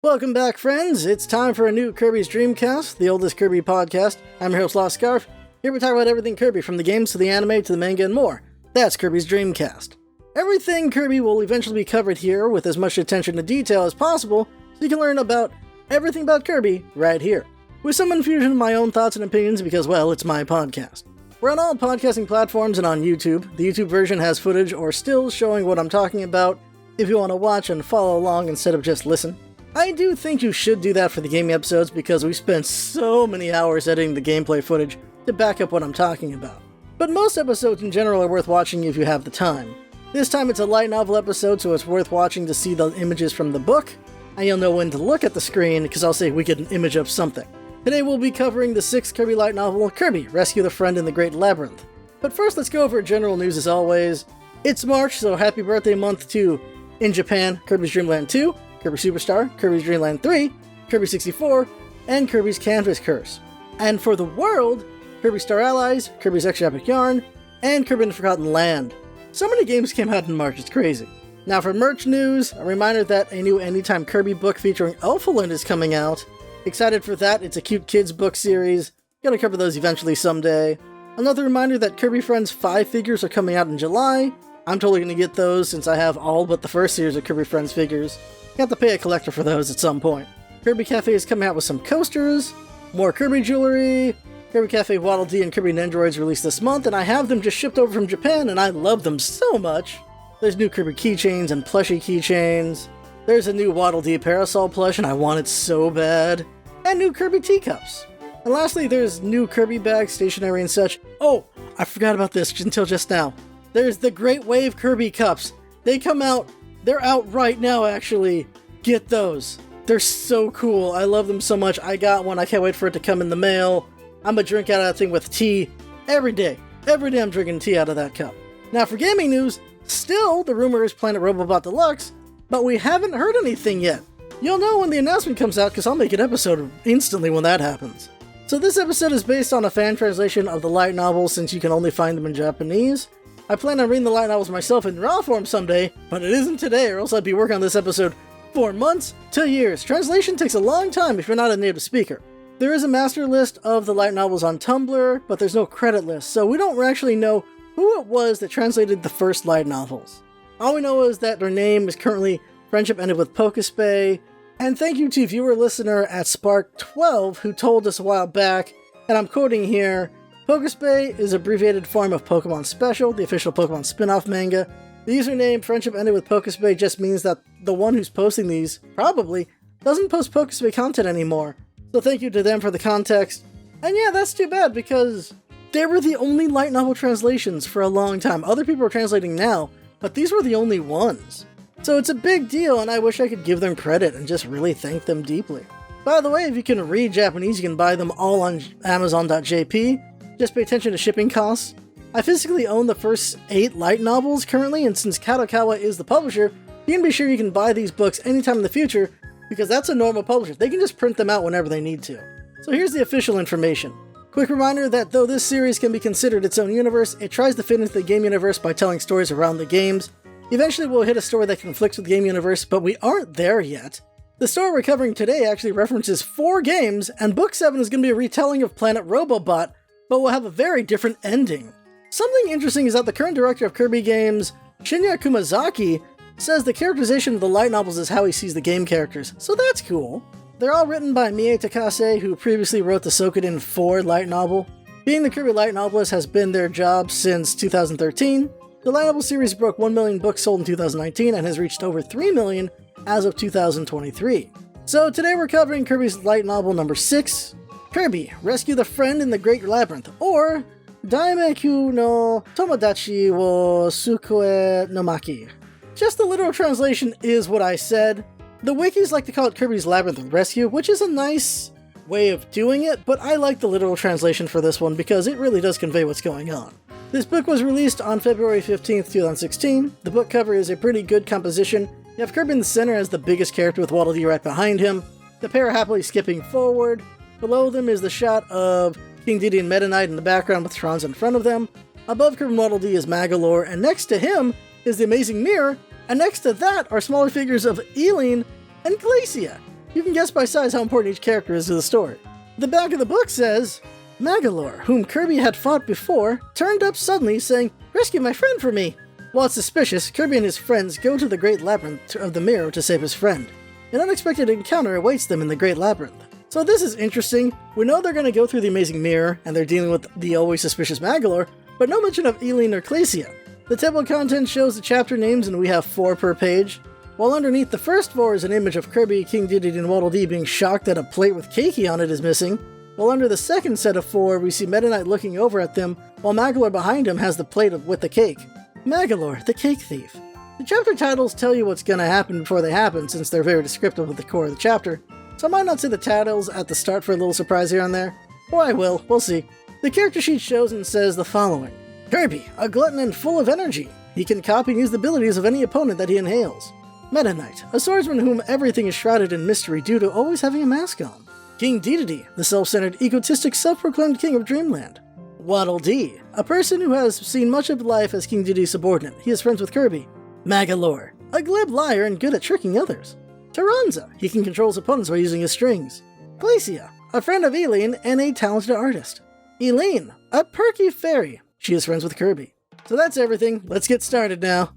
Welcome back, friends. It's time for a new Kirby's Dreamcast, the oldest Kirby podcast. I'm your host, Lost Scarf. Here we talk about everything Kirby, from the games to the anime to the manga and more. That's Kirby's Dreamcast. Everything Kirby will eventually be covered here with as much attention to detail as possible, so you can learn about everything about Kirby right here. With some infusion of my own thoughts and opinions because, well, it's my podcast. We're on all podcasting platforms and on YouTube. The YouTube version has footage or stills showing what I'm talking about if you want to watch and follow along instead of just listen. I do think you should do that for the gaming episodes because we spent so many hours editing the gameplay footage to back up what I'm talking about. But most episodes in general are worth watching if you have the time. This time it's a light novel episode, so it's worth watching to see the images from the book, and you'll know when to look at the screen because I'll say we get an image of something. Today we'll be covering the 6th Kirby Light novel, Kirby, Rescue the Friend in the Great Labyrinth. But first let's go over general news as always. It's March, so happy birthday month to, in Japan, Kirby's Dream Land 2, Kirby Superstar, Kirby's Dream Land 3, Kirby 64, and Kirby's Canvas Curse. And for the world, Kirby Star Allies, Kirby's Extra Epic Yarn, and Kirby and the Forgotten Land. So many games came out in March, it's crazy. Now for merch news, a reminder that a new Anytime Kirby book featuring Elfland is coming out. Excited for that, it's a cute kids book series. Gonna cover those eventually someday. Another reminder that Kirby Friends 5 figures are coming out in July. I'm totally gonna get those since I have all but the first series of Kirby Friends figures. You have to pay a collector for those at some point. Kirby Cafe is coming out with some coasters, more Kirby jewelry. Kirby Cafe Waddle Dee and Kirby Nendoroids released this month, and I have them just shipped over from Japan, and I love them so much. There's new Kirby keychains and plushie keychains. There's a new Waddle Dee parasol plush, and I want it so bad. And new Kirby teacups. And lastly, there's new Kirby bags, stationery, and such. Oh, I forgot about this until just now. There's the Great Wave Kirby cups. They come out. They're out right now, actually. Get those. They're so cool. I love them so much. I got one. I can't wait for it to come in the mail. I'm gonna drink out of that thing with tea every day. Every day I'm drinking tea out of that cup. Now for gaming news, still the rumor is Planet Robobot Deluxe, but we haven't heard anything yet. You'll know when the announcement comes out because I'll make an episode instantly when that happens. So this episode is based on a fan translation of the light novels since you can only find them in Japanese. I plan on reading the light novels myself in raw form someday, but it isn't today or else I'd be working on this episode for months to years. Translation takes a long time if you're not a native speaker. There is a master list of the light novels on Tumblr, but there's no credit list, so we don't actually know who it was that translated the first light novels. All we know is that their name is currently Friendship Ended with Pokespace, and thank you to viewer listener at Spark12 who told us a while back, and I'm quoting here, Pokespace is an abbreviated form of Pokemon Special, the official Pokemon spin-off manga. The username Friendship Ended with Pokespace just means that the one who's posting these, probably, doesn't post Pokespace content anymore. So thank you to them for the context. And yeah, that's too bad because they were the only light novel translations for a long time. Other people are translating now, but these were the only ones. So it's a big deal and I wish I could give them credit and just really thank them deeply. By the way, if you can read Japanese, you can buy them all on Amazon.jp. Just pay attention to shipping costs. I physically own the first 8 light novels currently, and since Kadokawa is the publisher, you can be sure you can buy these books anytime in the future, because that's a normal publisher. They can just print them out whenever they need to. So here's the official information. Quick reminder that though this series can be considered its own universe, it tries to fit into the game universe by telling stories around the games. Eventually we'll hit a story that conflicts with the game universe, but we aren't there yet. The story we're covering today actually references 4 games, and Book 7 is going to be a retelling of Planet Robobot, but will have a very different ending. Something interesting is that the current director of Kirby games, Shinya Kumazaki, says the characterization of the light novels is how he sees the game characters, so that's cool. They're all written by Mie Takase, who previously wrote the Sokoden 4 light novel. Being the Kirby Light Novelist has been their job since 2013. The light novel series broke 1 million books sold in 2019 and has reached over 3 million as of 2023. So today we're covering Kirby's light novel number 6, Kirby, Rescue the Friend in the Great Labyrinth, or Daimekyu no Tomodachi wo Sukue no Maki. Just the literal translation is what I said. The wikis like to call it Kirby's Labyrinth Rescue, which is a nice way of doing it, but I like the literal translation for this one because it really does convey what's going on. This book was released on February 15th, 2016. The book cover is a pretty good composition. You have Kirby in the center as the biggest character with Waddle Dee right behind him. The pair are happily skipping forward. Below them is the shot of King Dedede and Meta Knight in the background with Trons in front of them. Above Kirby and Waddle Dee is Magolor, and next to him is the Amazing Mirror, and next to that are smaller figures of Eileen and Glacia. You can guess by size how important each character is to the story. The back of the book says, Magolor, whom Kirby had fought before, turned up suddenly saying, "Rescue my friend for me." While it's suspicious, Kirby and his friends go to the Great Labyrinth of the Mirror to save his friend. An unexpected encounter awaits them in the Great Labyrinth. So this is interesting. We know they're going to go through the Amazing Mirror, and they're dealing with the always suspicious Magolor, but no mention of Eileen or Glacia. The table of contents shows the chapter names, and we have 4 per page. While underneath the first 4 is an image of Kirby, King Dedede, and Waddle Dee being shocked that a plate with keiki on it is missing. While under the second set of 4, we see Meta Knight looking over at them, while Magolor behind him has the plate with the cake. Magolor, the cake thief. The chapter titles tell you what's going to happen before they happen, since they're very descriptive of the core of the chapter, so I might not say the titles at the start for a little surprise here and there. Or I will, we'll see. The character sheet shows and says the following. Kirby, a glutton and full of energy. He can copy and use the abilities of any opponent that he inhales. Meta Knight, a swordsman whom everything is shrouded in mystery due to always having a mask on. King Dedede, the self-centered, egotistic, self-proclaimed king of Dreamland. Waddle Dee, a person who has seen much of life as King Dedede's subordinate. He is friends with Kirby. Magolor, a glib liar and good at tricking others. Taranza, he can control his opponents by using his strings. Glacia, a friend of Eileen and a talented artist. Eileen, a perky fairy. She is friends with Kirby. So that's everything. Let's get started now.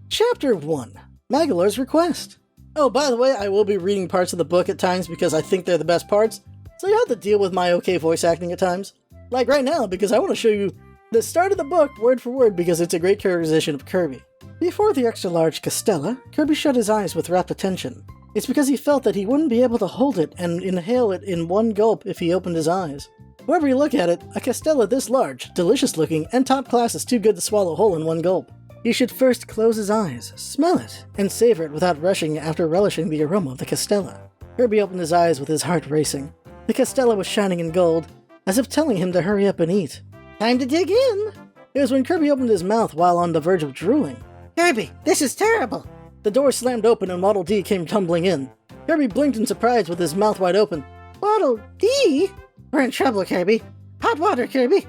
Chapter 1. Magolor's Request. Oh, by the way, I will be reading parts of the book at times because I think they're the best parts, so you have to deal with my okay voice acting at times. Like right now, because I want to show you the start of the book word for word because it's a great characterization of Kirby. Before the extra-large Castella, Kirby shut his eyes with rapt attention. It's because he felt that he wouldn't be able to hold it and inhale it in one gulp if he opened his eyes. Wherever you look at it, a Castella this large, delicious-looking, and top class is too good to swallow whole in one gulp. He should first close his eyes, smell it, and savor it without rushing after relishing the aroma of the Castella. Kirby opened his eyes with his heart racing. The Castella was shining in gold, as if telling him to hurry up and eat. Time to dig in! It was when Kirby opened his mouth while on the verge of drooling. Kirby, this is terrible! The door slammed open and Waddle Dee came tumbling in. Kirby blinked in surprise with his mouth wide open. Waddle Dee? We're in trouble, Kirby. Hot water, Kirby.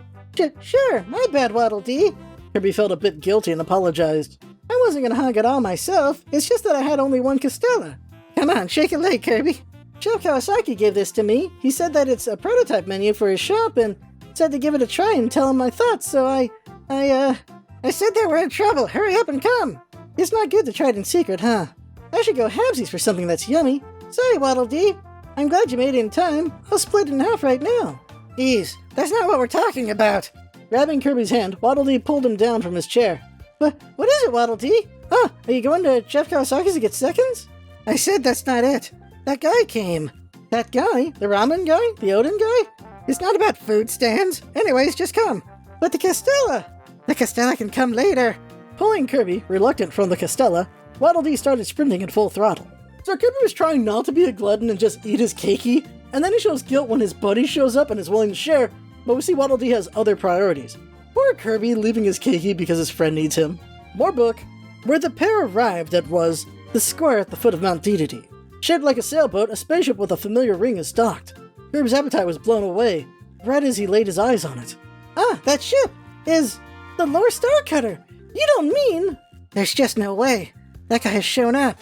Sure, my bad, Waddle Dee. Kirby felt a bit guilty and apologized. I wasn't gonna hog it all myself. It's just that I had only one Castella. Come on, shake a leg, Kirby. Chef Kawasaki gave this to me. He said that it's a prototype menu for his shop and said to give it a try and tell him my thoughts, so I said that we're in trouble. Hurry up and come. It's not good to try it in secret, huh? I should go halvesies for something that's yummy. Sorry, Waddle Dee. I'm glad you made it in time. I'll split it in half right now. Ease, that's not what we're talking about. Grabbing Kirby's hand, Waddle Dee pulled him down from his chair. What is it, Waddle Dee? Oh, are you going to Chef Kawasaki's to get seconds? I said that's not it. That guy came. That guy? The ramen guy? The Odin guy? It's not about food stands. Anyways, just come. But the Castella! The Castella can come later. Pulling Kirby, reluctant from the Castella, Waddle Dee started sprinting at full throttle. So Kirby was trying not to be a glutton and just eat his keiki, and then he shows guilt when his buddy shows up and is willing to share, but we see Waddle Dee has other priorities. Poor Kirby leaving his keiki because his friend needs him. More book. Where the pair arrived at was the square at the foot of Mount Dedede. Shaped like a sailboat, a spaceship with a familiar ring is docked. Kirby's appetite was blown away, right as he laid his eyes on it. Ah, that ship is the Lore Star Cutter. You don't mean... There's just no way. That guy has shown up.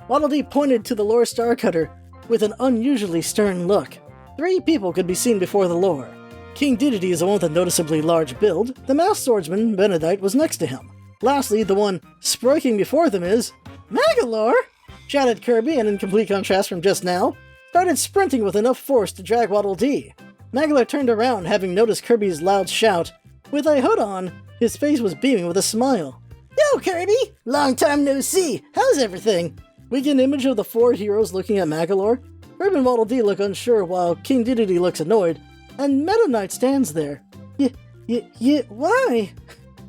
Waddle Dee pointed to the Lore Star Cutter with an unusually stern look. 3 people could be seen before the lore. King Dedede is the one with a noticeably large build. The masked swordsman, Benedict, was next to him. Lastly, the one striking before them is... Magolor! Shouted Kirby, and in complete contrast from just now, started sprinting with enough force to drag Waddle Dee. Magolor turned around, having noticed Kirby's loud shout. With a hood on, his face was beaming with a smile. Yo, Kirby! Long time no see! How's everything? We get an image of the 4 heroes looking at Magolor. Kirby and Waddle Dee look unsure, while King Dedede looks annoyed, and Meta Knight stands there. Why?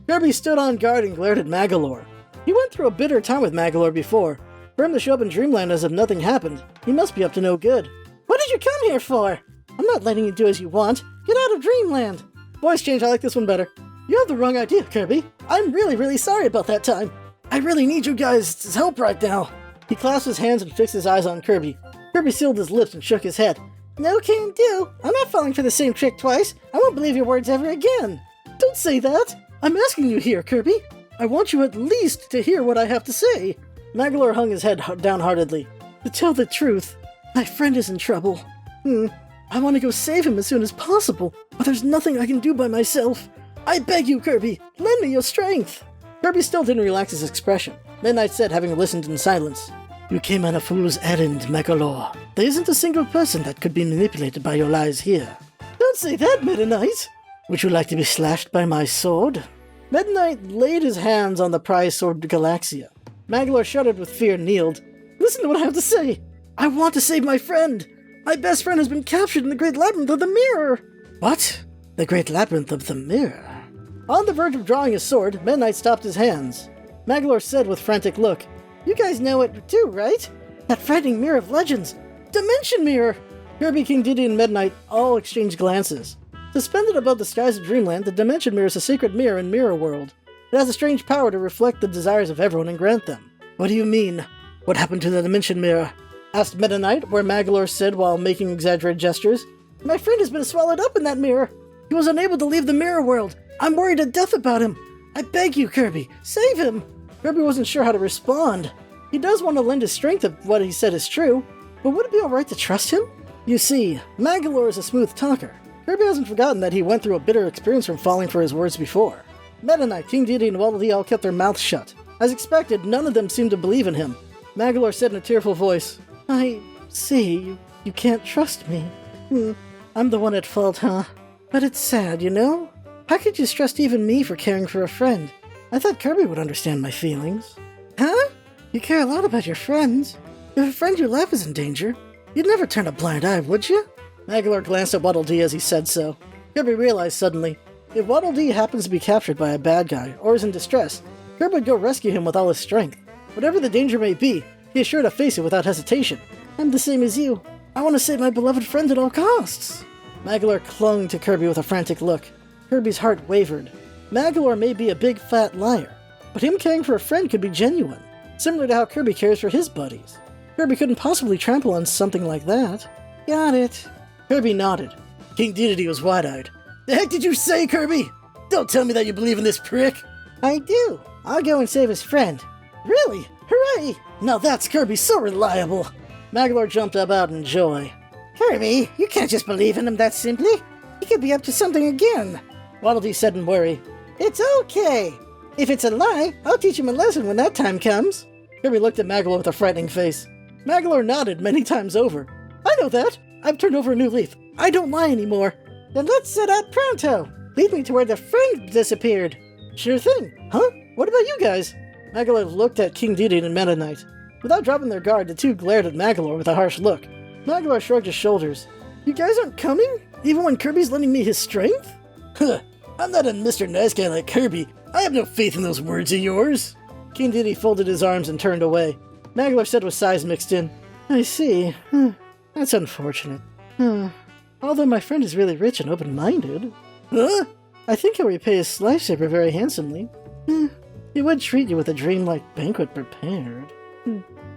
Kirby stood on guard and glared at Magolor. He went through a bitter time with Magolor before. For him to show up in Dreamland as if nothing happened, he must be up to no good. What did you come here for? I'm not letting you do as you want. Get out of Dreamland. Voice change, I like this one better. You have the wrong idea, Kirby. I'm really sorry about that time. I really need you guys' help right now. He clasped his hands and fixed his eyes on Kirby. Kirby sealed his lips and shook his head. No can do. I'm not falling for the same trick twice. I won't believe your words ever again. Don't say that. I'm asking you here, Kirby. I want you at least to hear what I have to say. Magolor hung his head downheartedly. To tell the truth, My friend is in trouble. I want to go save him as soon as possible, but there's nothing I can do by myself. I beg you, Kirby, lend me your strength. Kirby still didn't relax his expression. Midnight said, having listened in silence, You came on a fool's errand, Magolor. There isn't a single person that could be manipulated by your lies here. Don't say that, Meta Knight. Would you like to be slashed by my sword? Meta Knight laid his hands on the prize sword Galaxia. Magolor shuddered with fear and kneeled. Listen to what I have to say. I want to save my friend. My best friend has been captured in the Great Labyrinth of the Mirror. What? The Great Labyrinth of the Mirror? On the verge of drawing his sword, Meta Knight stopped his hands. Magolor said with frantic look, You guys know it too, right? That frightening Mirror of Legends. Dimension Mirror! Kirby, King Dedede, and Meta Knight all exchanged glances. Suspended above the skies of Dreamland, the Dimension Mirror is a sacred mirror in Mirror World. It has a strange power to reflect the desires of everyone and grant them. What do you mean? What happened to the Dimension Mirror? Asked Meta Knight, where Magolor said while making exaggerated gestures. My friend has been swallowed up in that mirror. He was unable to leave the Mirror World. I'm worried to death about him. I beg you, Kirby, save him. Kirby wasn't sure how to respond. He does want to lend his strength if what he said is true, but would it be alright to trust him? You see, Magolor is a smooth talker. Kirby hasn't forgotten that he went through a bitter experience from falling for his words before. Meta Knight, King Dedede, and Waddle Dee all kept their mouths shut. As expected, none of them seemed to believe in him. Magolor said in a tearful voice, I see, you can't trust me. I'm the one at fault, huh? But it's sad, you know? How could you trust even me for caring for a friend? I thought Kirby would understand my feelings. Huh? You care a lot about your friends. If a friend you love is in danger, you'd never turn a blind eye, would you? Magolor glanced at Waddle Dee as he said so. Kirby realized suddenly, if Waddle Dee happens to be captured by a bad guy or is in distress, Kirby would go rescue him with all his strength. Whatever the danger may be, he is sure to face it without hesitation. I'm the same as you. I want to save my beloved friend at all costs. Magolor clung to Kirby with a frantic look. Kirby's heart wavered. Magolor may be a big fat liar, but him caring for a friend could be genuine, similar to how Kirby cares for his buddies. Kirby couldn't possibly trample on something like that. Got it. Kirby nodded. King Dedede was wide-eyed. The heck did you say, Kirby? Don't tell me that you believe in this prick. I do. I'll go and save his friend. Really? Hooray! Now that's Kirby so reliable. Magolor jumped up out in joy. Kirby, you can't just believe in him that simply. He could be up to something again. Waddle Dee said in worry. It's okay. If it's a lie, I'll teach him a lesson when that time comes. Kirby looked at Magolor with a frightening face. Magolor nodded many times over. I know that. I've turned over a new leaf. I don't lie anymore. Then let's set out pronto. Lead me to where the friend disappeared. Sure thing. Huh? What about you guys? Magolor looked at King Dedede and Meta Knight. Without dropping their guard, the two glared at Magolor with a harsh look. Magolor shrugged his shoulders. You guys aren't coming? Even when Kirby's lending me his strength? Huh. I'm not a Mr. Nice Guy like Kirby. I have no faith in those words of yours. King Dedede folded his arms and turned away. Magolor said with sighs mixed in. I see. That's unfortunate. Although my friend is really rich and open-minded. Huh? I think he'll repay his lifesaver very handsomely. He would treat you with a dreamlike banquet prepared.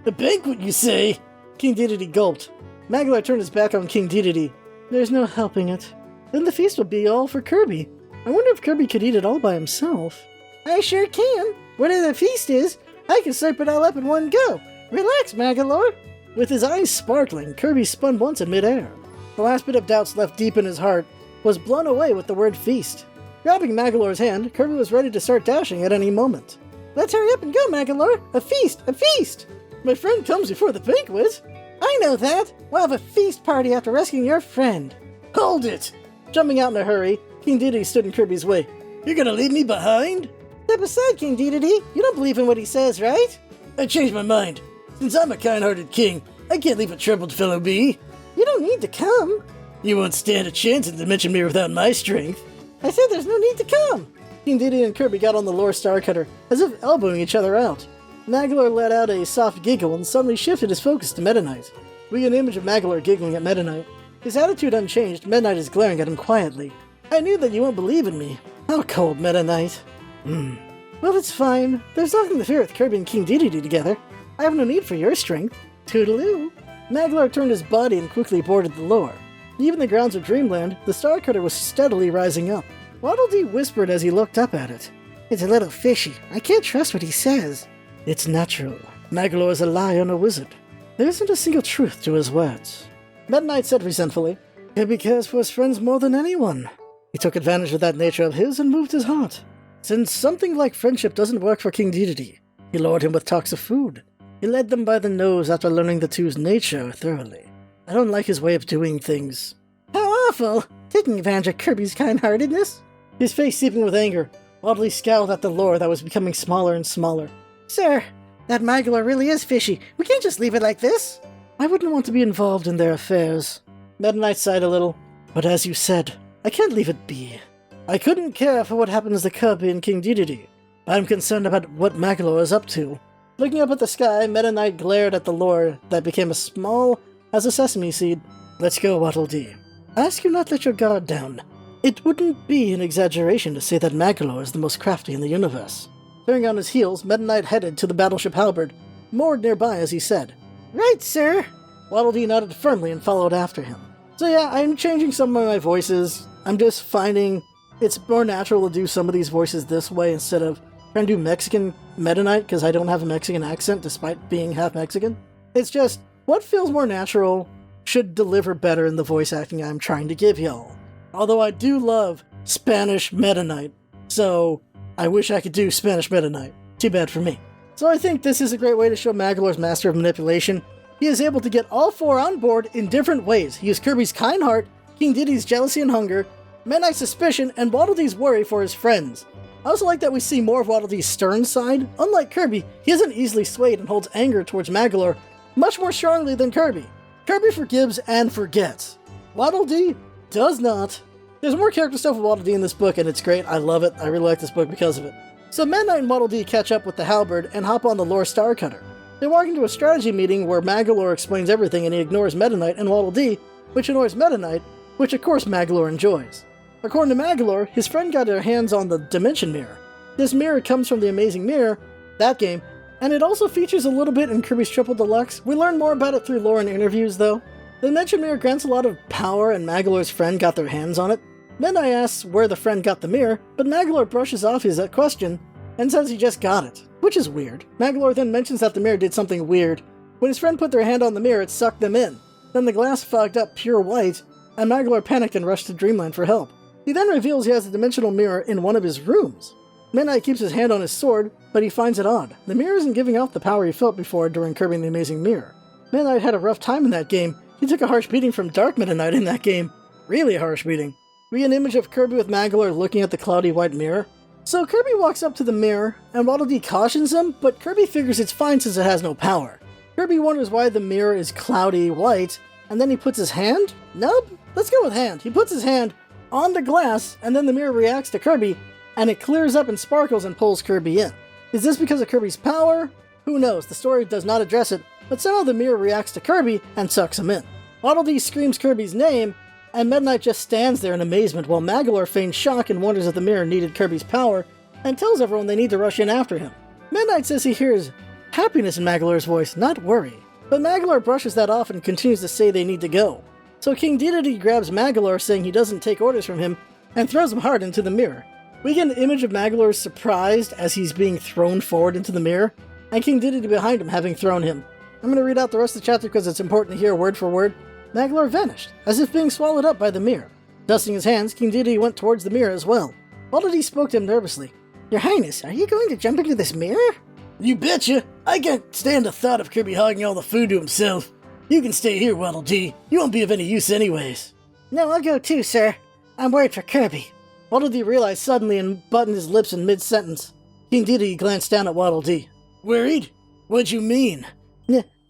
A banquet, you say? King Dedede gulped. Magolor turned his back on King Dedede. There's no helping it. Then the feast will be all for Kirby. I wonder if Kirby could eat it all by himself. I sure can. Whatever the feast is, I can slurp it all up in one go. Relax, Magolor. With his eyes sparkling, Kirby spun once in midair. The last bit of doubts left deep in his heart was blown away with the word feast. Grabbing Magolor's hand, Kirby was ready to start dashing at any moment. Let's hurry up and go, Magolor! A feast! A feast! My friend comes before the banquet. I know that. We'll have a feast party after rescuing your friend. Hold it! Jumping out in a hurry, King Dedede stood in Kirby's way. You're gonna leave me behind? Step aside, King Dedede. You don't believe in what he says, right? I changed my mind. Since I'm a kind-hearted king, I can't leave a troubled fellow be. You don't need to come. You won't stand a chance in the Dimension Mirror without my strength. I said there's no need to come. King Dedede and Kirby got on the Lore Starcutter, as if elbowing each other out. Magolor let out a soft giggle and suddenly shifted his focus to Meta Knight. We get an image of Magolor giggling at Meta Knight. His attitude unchanged, Meta Knight is glaring at him quietly. I knew that you won't believe in me. How cold, Meta Knight. Well, it's fine. There's nothing to fear with Kirby and King Dedede together. I have no need for your strength. Toodaloo. Magolor turned his body and quickly boarded the lore. Even the grounds of Dreamland, the Starcutter was steadily rising up. Waddle Dee whispered as he looked up at it. It's a little fishy. I can't trust what he says. It's natural. Magolor is a lion, a wizard. There isn't a single truth to his words. Meta Knight said resentfully, Kirby cares for his friends more than anyone. He took advantage of that nature of his and moved his heart. Since something like friendship doesn't work for King Dedede, he lured him with talks of food. He led them by the nose after learning the two's nature thoroughly. I don't like his way of doing things. How awful! Taking advantage of Kirby's kind-heartedness? His face seeping with anger, Waddle scowled at the lore that was becoming smaller and smaller. Sir, that Magolor really is fishy. We can't just leave it like this. I wouldn't want to be involved in their affairs. Meta Knight sighed a little. But as you said, I can't leave it be. I couldn't care for what happens to Kirby and King Dedede. I'm concerned about what Magolor is up to. Looking up at the sky, Meta Knight glared at the lore that became as small as a sesame seed. Let's go, Waddle Dee. I ask you not to let your guard down. It wouldn't be an exaggeration to say that Magolor is the most crafty in the universe. Turning on his heels, Meta Knight headed to the battleship halberd, moored nearby as he said, Right, sir! Waddle Dee nodded firmly and followed after him. So yeah, I'm changing some of my voices. I'm just finding it's more natural to do some of these voices this way instead of trying to do Mexican Meta Knight because I don't have a Mexican accent despite being half Mexican. It's just, what feels more natural should deliver better in the voice acting I'm trying to give y'all. Although I do love Spanish Meta Knight, so I wish I could do Spanish Meta Knight. Too bad for me. So I think this is a great way to show Magolor's master of manipulation. He is able to get all four on board in different ways. He used Kirby's kind heart, King Dedede's jealousy and hunger, Meta Knight's suspicion, and Waddle Dee's worry for his friends. I also like that we see more of Waddle Dee's stern side. Unlike Kirby, he isn't easily swayed and holds anger towards Magolor much more strongly than Kirby. Kirby forgives and forgets. Waddle Dee does not. There's more character stuff with Waddle Dee in this book, and it's great. I love it. I really like this book because of it. So Meta Knight and Waddle Dee catch up with the halberd and hop on the lore Star Cutter. They walk into a strategy meeting where Magolor explains everything and he ignores Meta Knight and Waddle Dee, which annoys Meta Knight, which of course Magolor enjoys. According to Magolor, his friend got their hands on the Dimension Mirror. This mirror comes from the Amazing Mirror, that game, and it also features a little bit in Kirby's Triple Deluxe. We learn more about it through lore and interviews, though. The Dimension Mirror grants a lot of power, and Magolor's friend got their hands on it. Meta Knight asks where the friend got the mirror, but Magolor brushes off his question and says he just got it, which is weird. Magolor then mentions that the mirror did something weird. When his friend put their hand on the mirror, it sucked them in. Then the glass fogged up pure white, and Magolor panicked and rushed to Dreamland for help. He then reveals he has a dimensional mirror in one of his rooms. Meta Knight keeps his hand on his sword, but he finds it odd. The mirror isn't giving off the power he felt before during Kirby and the Amazing Mirror. Meta Knight had a rough time in that game. He took a harsh beating from Dark Meta Knight in that game. Really a harsh beating. We get an image of Kirby with Magolor looking at the cloudy white mirror. So Kirby walks up to the mirror, and Waddle Dee cautions him, but Kirby figures it's fine since it has no power. Kirby wonders why the mirror is cloudy white, and then he puts his hand? Nope, let's go with hand. He puts his hand on the glass, and then the mirror reacts to Kirby, and it clears up and sparkles and pulls Kirby in. Is this because of Kirby's power? Who knows, the story does not address it, but somehow the mirror reacts to Kirby and sucks him in. Waddle Dee screams Kirby's name, and Meta Knight just stands there in amazement while Magolor feigns shock and wonders if the mirror needed Kirby's power, and tells everyone they need to rush in after him. Meta Knight says he hears happiness in Magolor's voice, not worry, but Magolor brushes that off and continues to say they need to go. So King Dedede grabs Magolor, saying he doesn't take orders from him, and throws him hard into the mirror. We get an image of Magolor surprised as he's being thrown forward into the mirror, and King Dedede behind him having thrown him. I'm going to read out the rest of the chapter because it's important to hear word for word. Magolor vanished, as if being swallowed up by the mirror. Dusting his hands, King Dedede went towards the mirror as well. Waddle Dee spoke to him nervously. Your Highness, are you going to jump into this mirror? You betcha! I can't stand the thought of Kirby hogging all the food to himself. You can stay here, Waddle Dee. You won't be of any use anyways. No, I'll go too, sir. I'm worried for Kirby. Waddle Dee realized suddenly and buttoned his lips in mid-sentence. King Dedede glanced down at Waddle Dee. Worried? What'd you mean?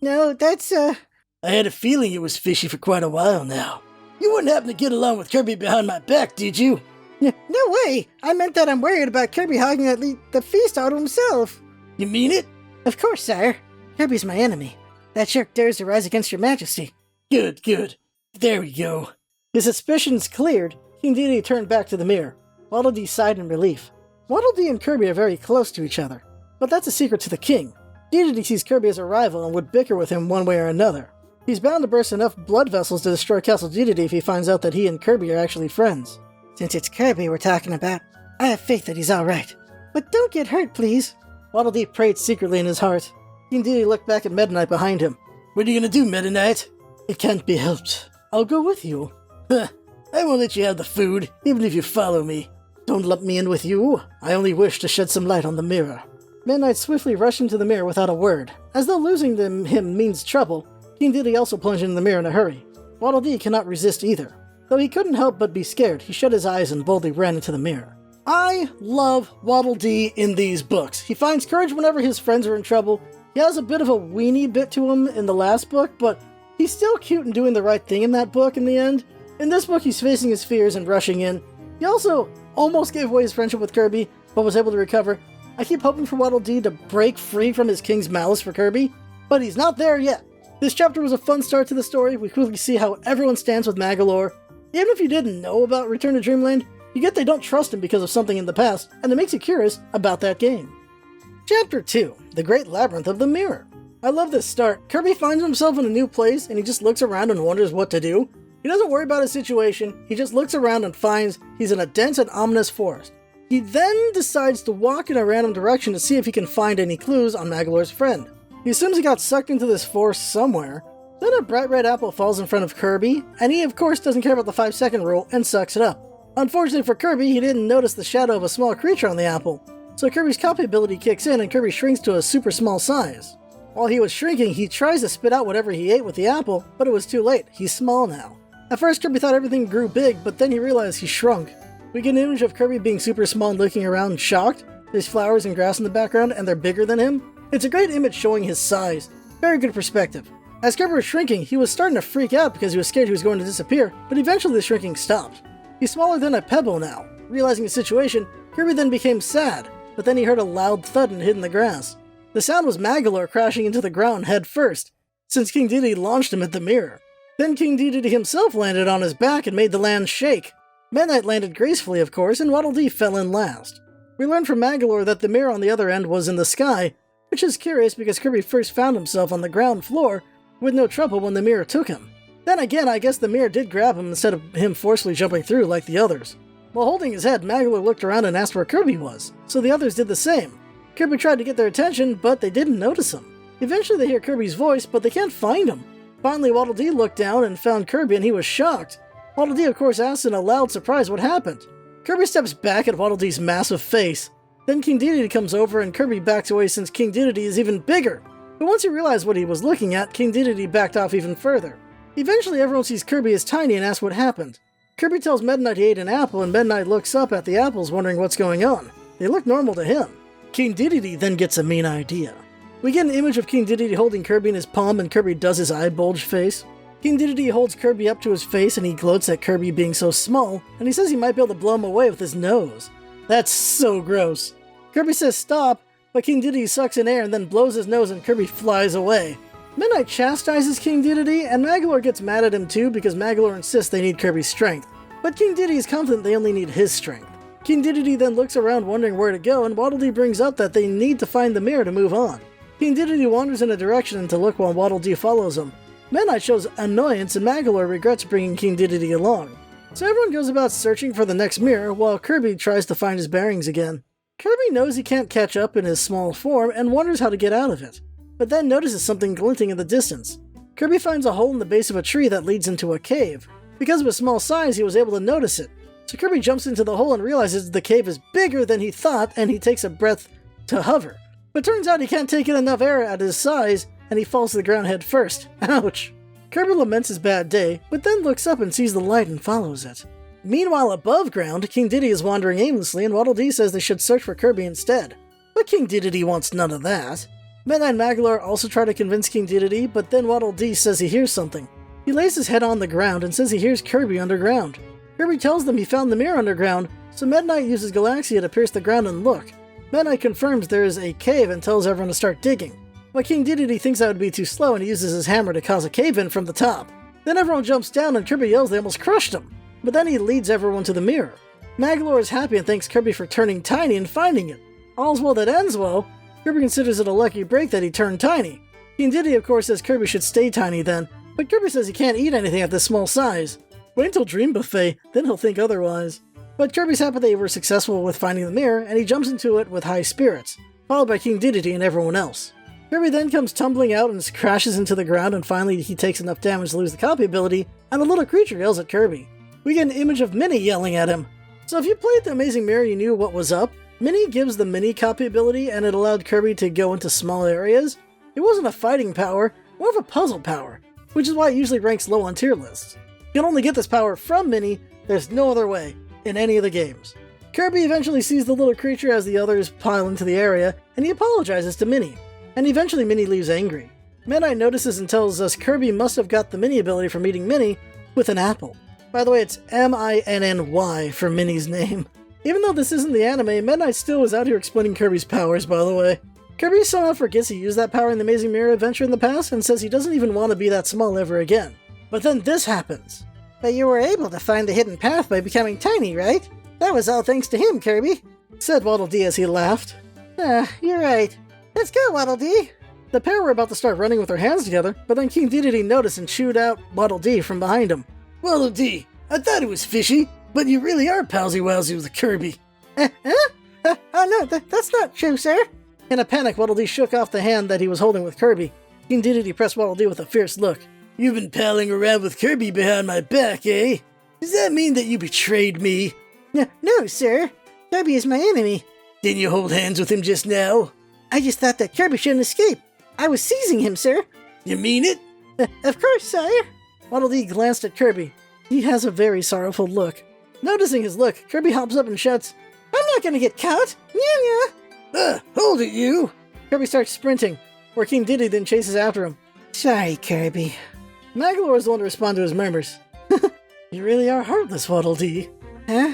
No, that's, I had a feeling it was fishy for quite a while now. You wouldn't happen to get along with Kirby behind my back, did you? No way! I meant that I'm worried about Kirby hogging the feast all to himself. You mean it? Of course, sire. Kirby's my enemy. That jerk dares to rise against your majesty. Good. There we go. His suspicions cleared, King Dedede turned back to the mirror. Waddle Dee sighed in relief. Waddle Dee and Kirby are very close to each other, but that's a secret to the king. Dedede sees Kirby as a rival and would bicker with him one way or another. He's bound to burst enough blood vessels to destroy Castle Dedede if he finds out that he and Kirby are actually friends. Since it's Kirby we're talking about, I have faith that he's alright. But don't get hurt, please. Waddle Dee prayed secretly in his heart. King Dedede looked back at Meta Knight behind him. What are you gonna do, Meta Knight? It can't be helped. I'll go with you. I won't let you have the food, even if you follow me. Don't lump me in with you. I only wish to shed some light on the mirror. Meta Knight swiftly rushed into the mirror without a word. As though losing him means trouble, King Dedede also plunged into the mirror in a hurry. Waddle Dee cannot resist either. Though he couldn't help but be scared, he shut his eyes and boldly ran into the mirror. I love Waddle Dee in these books. He finds courage whenever his friends are in trouble. He has a bit of a weenie bit to him in the last book, but he's still cute and doing the right thing in that book in the end. In this book, he's facing his fears and rushing in. He also almost gave away his friendship with Kirby, but was able to recover. I keep hoping for Waddle Dee to break free from his king's malice for Kirby, but he's not there yet. This chapter was a fun start to the story. We quickly see how everyone stands with Magolor. Even if you didn't know about Return to Dreamland, you get they don't trust him because of something in the past, and it makes you curious about that game. Chapter 2, The Great Labyrinth of the Mirror. I love this start. Kirby finds himself in a new place, and he just looks around and wonders what to do. He doesn't worry about his situation, he just looks around and finds he's in a dense and ominous forest. He then decides to walk in a random direction to see if he can find any clues on Magolor's friend. He assumes he got sucked into this forest somewhere. Then a bright red apple falls in front of Kirby, and he of course doesn't care about the 5-second rule and sucks it up. Unfortunately for Kirby, he didn't notice the shadow of a small creature on the apple, so Kirby's copy ability kicks in and Kirby shrinks to a super small size. While he was shrinking, he tries to spit out whatever he ate with the apple, but it was too late. He's small now. At first, Kirby thought everything grew big, but then he realized he shrunk. We get an image of Kirby being super small and looking around shocked. There's flowers and grass in the background, and they're bigger than him. It's a great image showing his size. Very good perspective. As Kirby was shrinking, he was starting to freak out because he was scared he was going to disappear, but eventually the shrinking stopped. He's smaller than a pebble now. Realizing his situation, Kirby then became sad, but then he heard a loud thud and hid in the grass. The sound was Magolor crashing into the ground head first, since King Dedede launched him at the mirror. Then King Dedede himself landed on his back and made the land shake. Meta Knight landed gracefully, of course, and Waddle Dee fell in last. We learned from Magolor that the mirror on the other end was in the sky, which is curious because Kirby first found himself on the ground floor with no trouble when the mirror took him. Then again, I guess the mirror did grab him instead of him forcefully jumping through like the others. While holding his head, Magolor looked around and asked where Kirby was, so the others did the same. Kirby tried to get their attention, but they didn't notice him. Eventually they hear Kirby's voice, but they can't find him. Finally, Waddle Dee looked down and found Kirby, and he was shocked. Waddle Dee, of course, asked in a loud surprise what happened. Kirby steps back at Waddle Dee's massive face. Then King Dedede comes over, and Kirby backs away since King Dedede is even bigger. But once he realized what he was looking at, King Dedede backed off even further. Eventually, everyone sees Kirby as tiny and asks what happened. Kirby tells Meta Knight he ate an apple, and Meta Knight looks up at the apples wondering what's going on. They look normal to him. King Dedede then gets a mean idea. We get an image of King Dedede holding Kirby in his palm, and Kirby does his eye bulge face. King Dedede holds Kirby up to his face, and he gloats at Kirby being so small, and he says he might be able to blow him away with his nose. That's so gross. Kirby says stop, but King Dedede sucks in air and then blows his nose and Kirby flies away. Meta Knight chastises King Dedede, and Magolor gets mad at him too because Magolor insists they need Kirby's strength. But King Dedede is confident they only need his strength. King Dedede then looks around wondering where to go, and Waddle Dee brings up that they need to find the mirror to move on. King Dedede wanders in a direction to look while Waddle Dee follows him. Meta Knight shows annoyance, and Magolor regrets bringing King Dedede along. So everyone goes about searching for the next mirror, while Kirby tries to find his bearings again. Kirby knows he can't catch up in his small form, and wonders how to get out of it, but then notices something glinting in the distance. Kirby finds a hole in the base of a tree that leads into a cave. Because of his small size, he was able to notice it. So Kirby jumps into the hole and realizes the cave is bigger than he thought, and he takes a breath to hover. But turns out he can't take in enough air at his size, and he falls to the ground head first. Ouch! Kirby laments his bad day, but then looks up and sees the light and follows it. Meanwhile, above ground, King Dedede is wandering aimlessly, and Waddle Dee says they should search for Kirby instead. But King Dedede wants none of that. Meta Knight and Magolor also try to convince King Dedede, but then Waddle Dee says he hears something. He lays his head on the ground and says he hears Kirby underground. Kirby tells them he found the mirror underground, so Meta Knight uses Galaxia to pierce the ground and look. Meta Knight confirms there is a cave and tells everyone to start digging. But King Dedede thinks that would be too slow and he uses his hammer to cause a cave-in from the top. Then everyone jumps down and Kirby yells they almost crushed him. But then he leads everyone to the mirror. Magolor is happy and thanks Kirby for turning tiny and finding it. All's well that ends well. Kirby considers it a lucky break that he turned tiny. King Dedede of course says Kirby should stay tiny then, but Kirby says he can't eat anything at this small size. Wait until Dream Buffet, then he'll think otherwise. But Kirby's happy they were successful with finding the mirror, and he jumps into it with high spirits, followed by King Dedede and everyone else. Kirby then comes tumbling out and crashes into the ground, and finally he takes enough damage to lose the copy ability, and a little creature yells at Kirby. We get an image of Minnie yelling at him. So if you played the Amazing Mirror, you knew what was up. Minnie gives the mini copy ability, and it allowed Kirby to go into small areas. It wasn't a fighting power, more of a puzzle power, which is why it usually ranks low on tier lists. You can only get this power from Minnie, there's no other way in any of the games. Kirby eventually sees the little creature as the others pile into the area, and he apologizes to Minnie. And eventually Minnie leaves angry. Midnight notices and tells us Kirby must have got the Minnie ability from eating Minnie with an apple. By the way, it's M-I-N-N-Y for Minnie's name. Even though this isn't the anime, Midnight still is out here explaining Kirby's powers, by the way. Kirby somehow forgets he used that power in the Amazing Mirror adventure in the past and says he doesn't even want to be that small ever again. But then this happens. But you were able to find the hidden path by becoming tiny, right? That was all thanks to him, Kirby, said Waddle Dee as he laughed. You're right. Let's go, Waddle Dee. The pair were about to start running with their hands together, but then King Dedede noticed and chewed out Waddle Dee from behind him. Waddle Dee, I thought it was fishy, but you really are palsy-walsy with Kirby. No, that's not true, sir. In a panic, Waddle Dee shook off the hand that he was holding with Kirby. King Dedede pressed Waddle Dee with a fierce look. You've been palling around with Kirby behind my back, eh? Does that mean that you betrayed me? No, sir. Kirby is my enemy. Didn't you hold hands with him just now? I just thought that Kirby shouldn't escape. I was seizing him, sir. You mean it? Of course, sire. Waddle Dee glanced at Kirby. He has a very sorrowful look. Noticing his look, Kirby hops up and shouts, I'm not gonna get caught! Nya! Hold it, you! Kirby starts sprinting, where King Dedede then chases after him. Sorry, Kirby. Magolor is the one to respond to his murmurs. You really are heartless, Waddle Dee. Huh?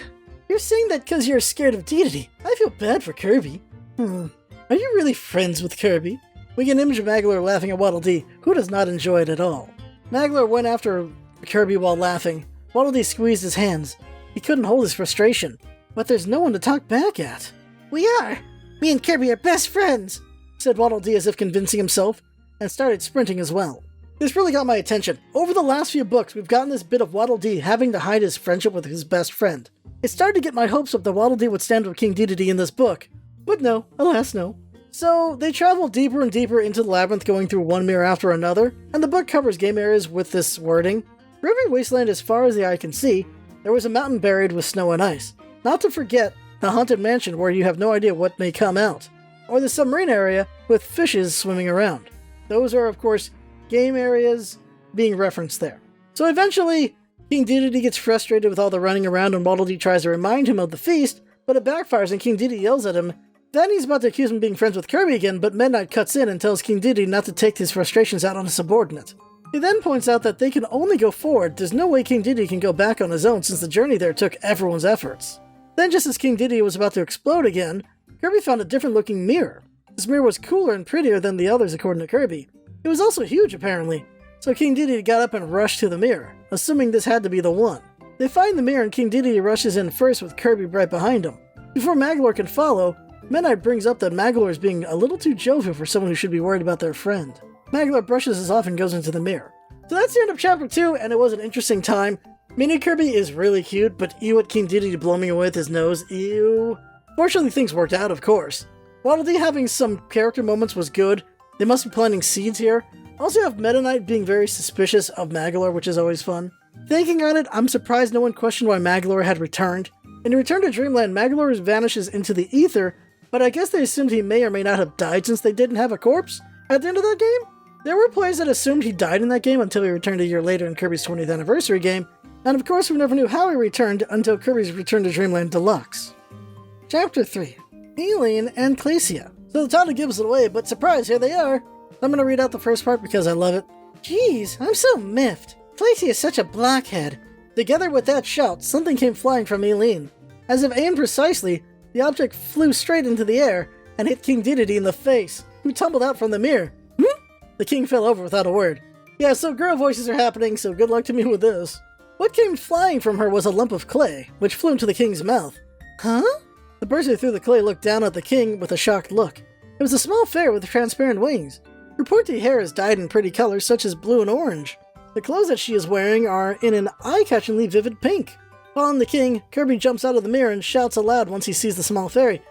You're saying that because you're scared of Dedede. I feel bad for Kirby. Are you really friends with Kirby? We get an image of Magolor laughing at Waddle Dee, who does not enjoy it at all. Magolor went after Kirby while laughing. Waddle Dee squeezed his hands. He couldn't hold his frustration, but there's no one to talk back at. We are! Me and Kirby are best friends, said Waddle Dee as if convincing himself, and started sprinting as well. This really got my attention. Over the last few books, we've gotten this bit of Waddle Dee having to hide his friendship with his best friend. It started to get my hopes up that Waddle Dee would stand with King Dedede in this book, but no, alas no. So, they travel deeper and deeper into the labyrinth, going through one mirror after another, and the book covers game areas with this wording. For every wasteland as far as the eye can see, there was a mountain buried with snow and ice. Not to forget, the haunted mansion where you have no idea what may come out. Or the submarine area with fishes swimming around. Those are, of course, game areas being referenced there. So eventually, King Dedede gets frustrated with all the running around and Waddle Dee tries to remind him of the feast, but it backfires and King Dedede yells at him. Then he's about to accuse him of being friends with Kirby again, but Midnight cuts in and tells King Dedede not to take his frustrations out on a subordinate. He then points out that they can only go forward. There's no way King Dedede can go back on his own since the journey there took everyone's efforts. Then just as King Dedede was about to explode again, Kirby found a different looking mirror. This mirror was cooler and prettier than the others according to Kirby. It was also huge apparently, so King Dedede got up and rushed to the mirror, assuming this had to be the one. They find the mirror and King Dedede rushes in first with Kirby right behind him. Before Magolor can follow, Midnight brings up that Magolor is being a little too jovial for someone who should be worried about their friend. Magolor brushes this off and goes into the mirror. So that's the end of chapter 2, and it was an interesting time. Mini Kirby is really cute, but ew at King Dedede blowing away with his nose, ew. Fortunately things worked out, of course. Waddle Dee having some character moments was good. They must be planting seeds here. Also have Meta Knight being very suspicious of Magolor, which is always fun. Thinking on it, I'm surprised no one questioned why Magolor had returned. In Return to Dreamland, Magolor vanishes into the ether, but I guess they assumed he may or may not have died since they didn't have a corpse at the end of that game. There were players that assumed he died in that game until he returned a year later in Kirby's 20th anniversary game, and of course we never knew how he returned until Kirby's Return to Dreamland Deluxe. Chapter 3. Eileen and Glacia. So the title gives it away, but surprise, here they are! I'm gonna read out the first part because I love it. Jeez, I'm so miffed. Glacia is such a blockhead. Together with that shout, something came flying from Eileen. As if aimed precisely, the object flew straight into the air and hit King Dedede in the face, who tumbled out from the mirror. The king fell over without a word. Yeah, so girl voices are happening, so good luck to me with this. What came flying from her was a lump of clay, which flew into the king's mouth. Huh? The person who threw the clay looked down at the king with a shocked look. It was a small fairy with transparent wings. Her pointy hair is dyed in pretty colors such as blue and orange. The clothes that she is wearing are in an eye-catchingly vivid pink. Following the king, Kirby jumps out of the mirror and shouts aloud once he sees the small fairy.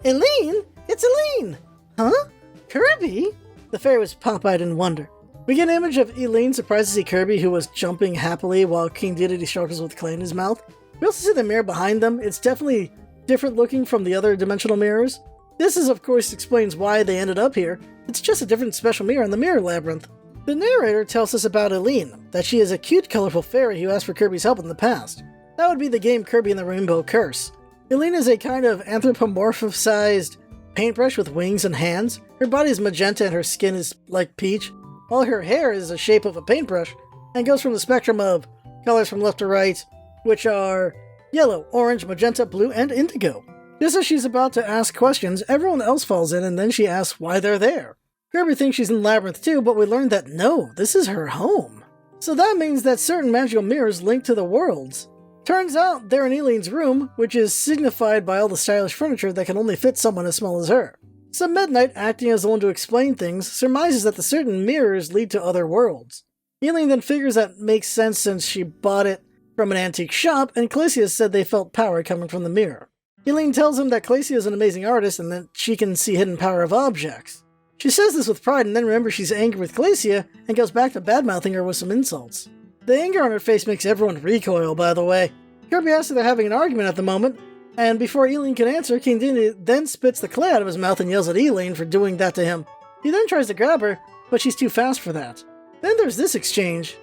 Eileen! It's Eileen! Huh? Kirby? The fairy was pop-eyed in wonder. We get an image of Eileen surprised to see Kirby, who was jumping happily while King Dedede struggles with clay in his mouth. We also see the mirror behind them. It's definitely different looking from the other dimensional mirrors. This of course explains why they ended up here. It's just a different special mirror in the mirror labyrinth. The narrator tells us about Eileen, that she is a cute, colorful fairy who asked for Kirby's help in the past. That would be the game Kirby and the Rainbow Curse. Eileen is a kind of anthropomorphized paintbrush with wings and hands. Her body is magenta and her skin is like peach, while her hair is the shape of a paintbrush and goes from the spectrum of colors from left to right, which are yellow, orange, magenta, blue, and indigo. Just as she's about to ask questions, everyone else falls in and then she asks why they're there. Kirby thinks she's in Labyrinth too, but we learn that no, this is her home. So that means that certain magical mirrors link to the worlds. Turns out they're in Eileen's room, which is signified by all the stylish furniture that can only fit someone as small as her. So Midnight, acting as the one to explain things, surmises that the certain mirrors lead to other worlds. Eileen then figures that makes sense since she bought it from an antique shop, and Clacia said they felt power coming from the mirror. Eileen tells him that Clacia is an amazing artist and that she can see hidden power of objects. She says this with pride and then remembers she's angry with Clacia and goes back to badmouthing her with some insults. The anger on her face makes everyone recoil, by the way. Kirby asks if they're having an argument at the moment, and before Eileen can answer, King Dedede then spits the clay out of his mouth and yells at Eileen for doing that to him. He then tries to grab her, but she's too fast for that. Then there's this exchange.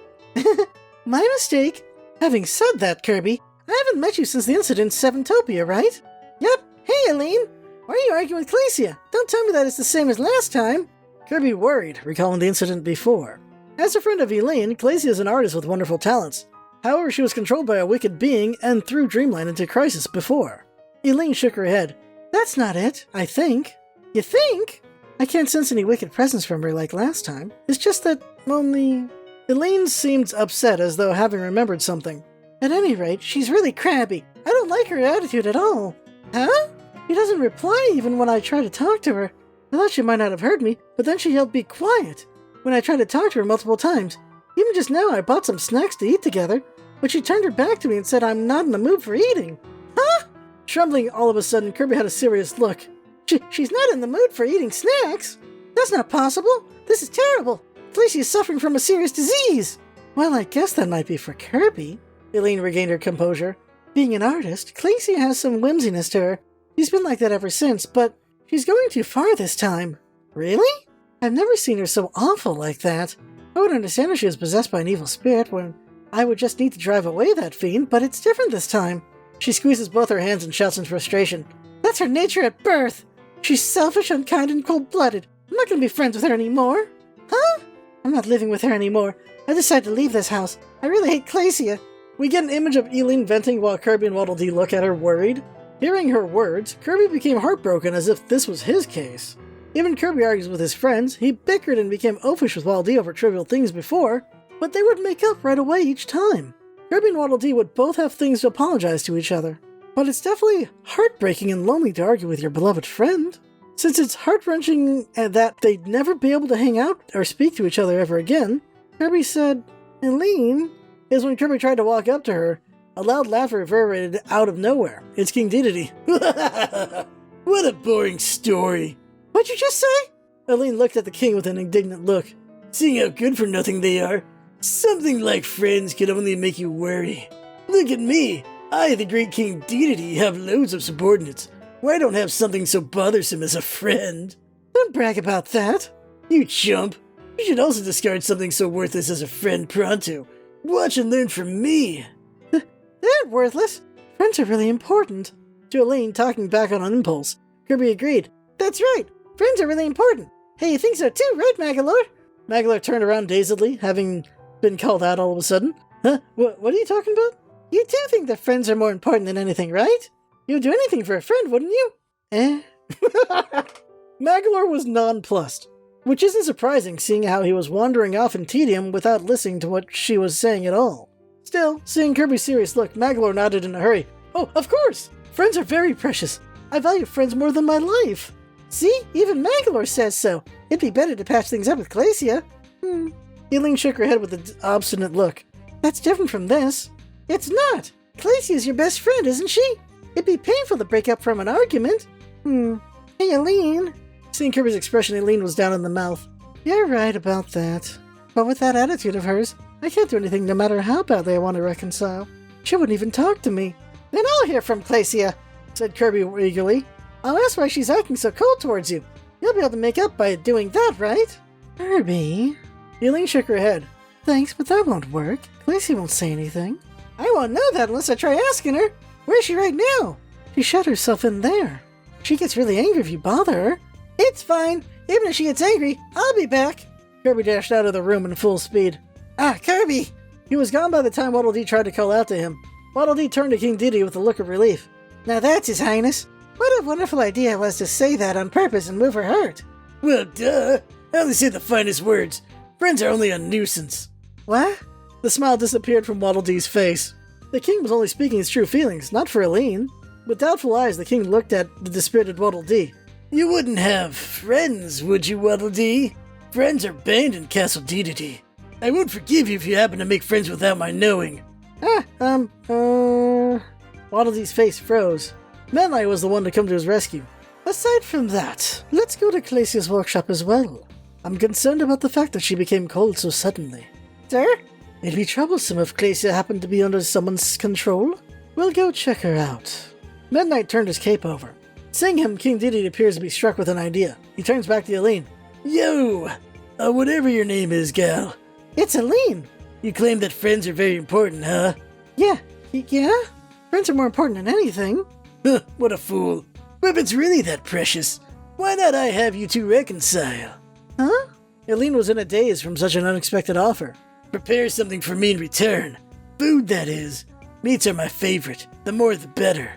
My mistake. Having said that, Kirby, I haven't met you since the incident in Seventopia, right? Yep. Hey, Eileen. Why are you arguing with Clacia? Don't tell me that it's the same as last time. Kirby worried, recalling the incident before. As a friend of Eileen, Clacia is an artist with wonderful talents. However, she was controlled by a wicked being and threw Dreamland into crisis before. Eileen shook her head. That's not it, I think. You think? I can't sense any wicked presence from her like last time. It's just that only... Eileen seemed upset as though having remembered something. At any rate, she's really crabby. I don't like her attitude at all. Huh? She doesn't reply even when I try to talk to her. I thought she might not have heard me, but then she yelled, "Be quiet!" when I tried to talk to her multiple times. Even just now I bought some snacks to eat together, but she turned her back to me and said I'm not in the mood for eating. Huh? Trembling all of a sudden, Kirby had a serious look. She's not in the mood for eating snacks? That's not possible! This is terrible! Clacia is suffering from a serious disease! Well, I guess that might be for Kirby. Eileen regained her composure. Being an artist, Clacia has some whimsiness to her. She's been like that ever since, but she's going too far this time. Really? I've never seen her so awful like that. I would understand if she was possessed by an evil spirit when I would just need to drive away that fiend, but it's different this time. She squeezes both her hands and shouts in frustration. That's her nature at birth! She's selfish, unkind, and cold-blooded. I'm not going to be friends with her anymore. Huh? I'm not living with her anymore. I decided to leave this house. I really hate Clacia. We get an image of Eileen venting while Kirby and Waddle Dee look at her worried. Hearing her words, Kirby became heartbroken as if this was his case. Even Kirby argues with his friends. He bickered and became oafish with Waddle Dee over trivial things before, but they would make up right away each time. Kirby and Waddle Dee would both have things to apologize to each other. But it's definitely heartbreaking and lonely to argue with your beloved friend. Since it's heart-wrenching that they'd never be able to hang out or speak to each other ever again, Kirby said, Eileen, is when Kirby tried to walk up to her. A loud laugh reverberated out of nowhere. It's King Dedede. What a boring story. What'd you just say? Eileen looked at the king with an indignant look. Seeing how good-for-nothing they are, something like friends can only make you worry. Look at me. I, the great King Dedede, have loads of subordinates. Why don't have something so bothersome as a friend? Don't brag about that. You chump. You should also discard something so worthless as a friend pronto. Watch and learn from me. They're worthless. Friends are really important. To Eileen, talking back on an impulse, Kirby agreed. That's right. Friends are really important. Hey, you think so too, right, Magolor? Magolor turned around dazedly, having been called out all of a sudden. Huh? What are you talking about? You do think that friends are more important than anything, right? You would do anything for a friend, wouldn't you? Magolor was nonplussed, which isn't surprising seeing how he was wandering off in tedium without listening to what she was saying at all. Still, seeing Kirby's serious look, Magolor nodded in a hurry. Oh, of course! Friends are very precious. I value friends more than my life. See? Even Magolor says so. It'd be better to patch things up with Clacia. Eileen shook her head with an obstinate look. That's different from this. It's not. Clacia's your best friend, isn't she? It'd be painful to break up from an argument. Hey, Eileen. Seeing Kirby's expression, Eileen was down in the mouth. You're right about that. But with that attitude of hers, I can't do anything no matter how badly I want to reconcile. She wouldn't even talk to me. Then I'll hear from Glacia, said Kirby eagerly. I'll ask why she's acting so cold towards you. You'll be able to make up by doing that, right? Kirby? Eileen shook her head. Thanks, but that won't work. Glacia won't say anything. I won't know that unless I try asking her. Where's she right now? She shut herself in there. She gets really angry if you bother her. It's fine. Even if she gets angry, I'll be back. Kirby dashed out of the room in full speed. Ah, Kirby! He was gone by the time Waddle Dee tried to call out to him. Waddle Dee turned to King Dedede with a look of relief. Now that's His Highness. What a wonderful idea it was to say that on purpose and move her heart. Well, duh. I only say the finest words. Friends are only a nuisance. What? The smile disappeared from Waddle Dee's face. The king was only speaking his true feelings, not for Eileen. With doubtful eyes, the king looked at the dispirited Waddle Dee. You wouldn't have friends, would you, Waddle Dee? Friends are banned in Castle Dedede. I won't forgive you if you happen to make friends without my knowing. Waddle Dee's face froze. Manlight was the one to come to his rescue. Aside from that, let's go to Glacia's workshop as well. I'm concerned about the fact that she became cold so suddenly. Sir? It'd be troublesome if Glacia happened to be under someone's control. We'll go check her out. Midnight turned his cape over. Seeing him, King Dedede appears to be struck with an idea. He turns back to Eileen. Yo! Whatever your name is, gal. It's Eileen. You claim that friends are very important, huh? Yeah. Friends are more important than anything. Huh, what a fool. If it's really that precious, why not I have you two reconcile? Huh? Eileen was in a daze from such an unexpected offer. Prepare something for me in return. Food, that is. Meats are my favorite. The more the better.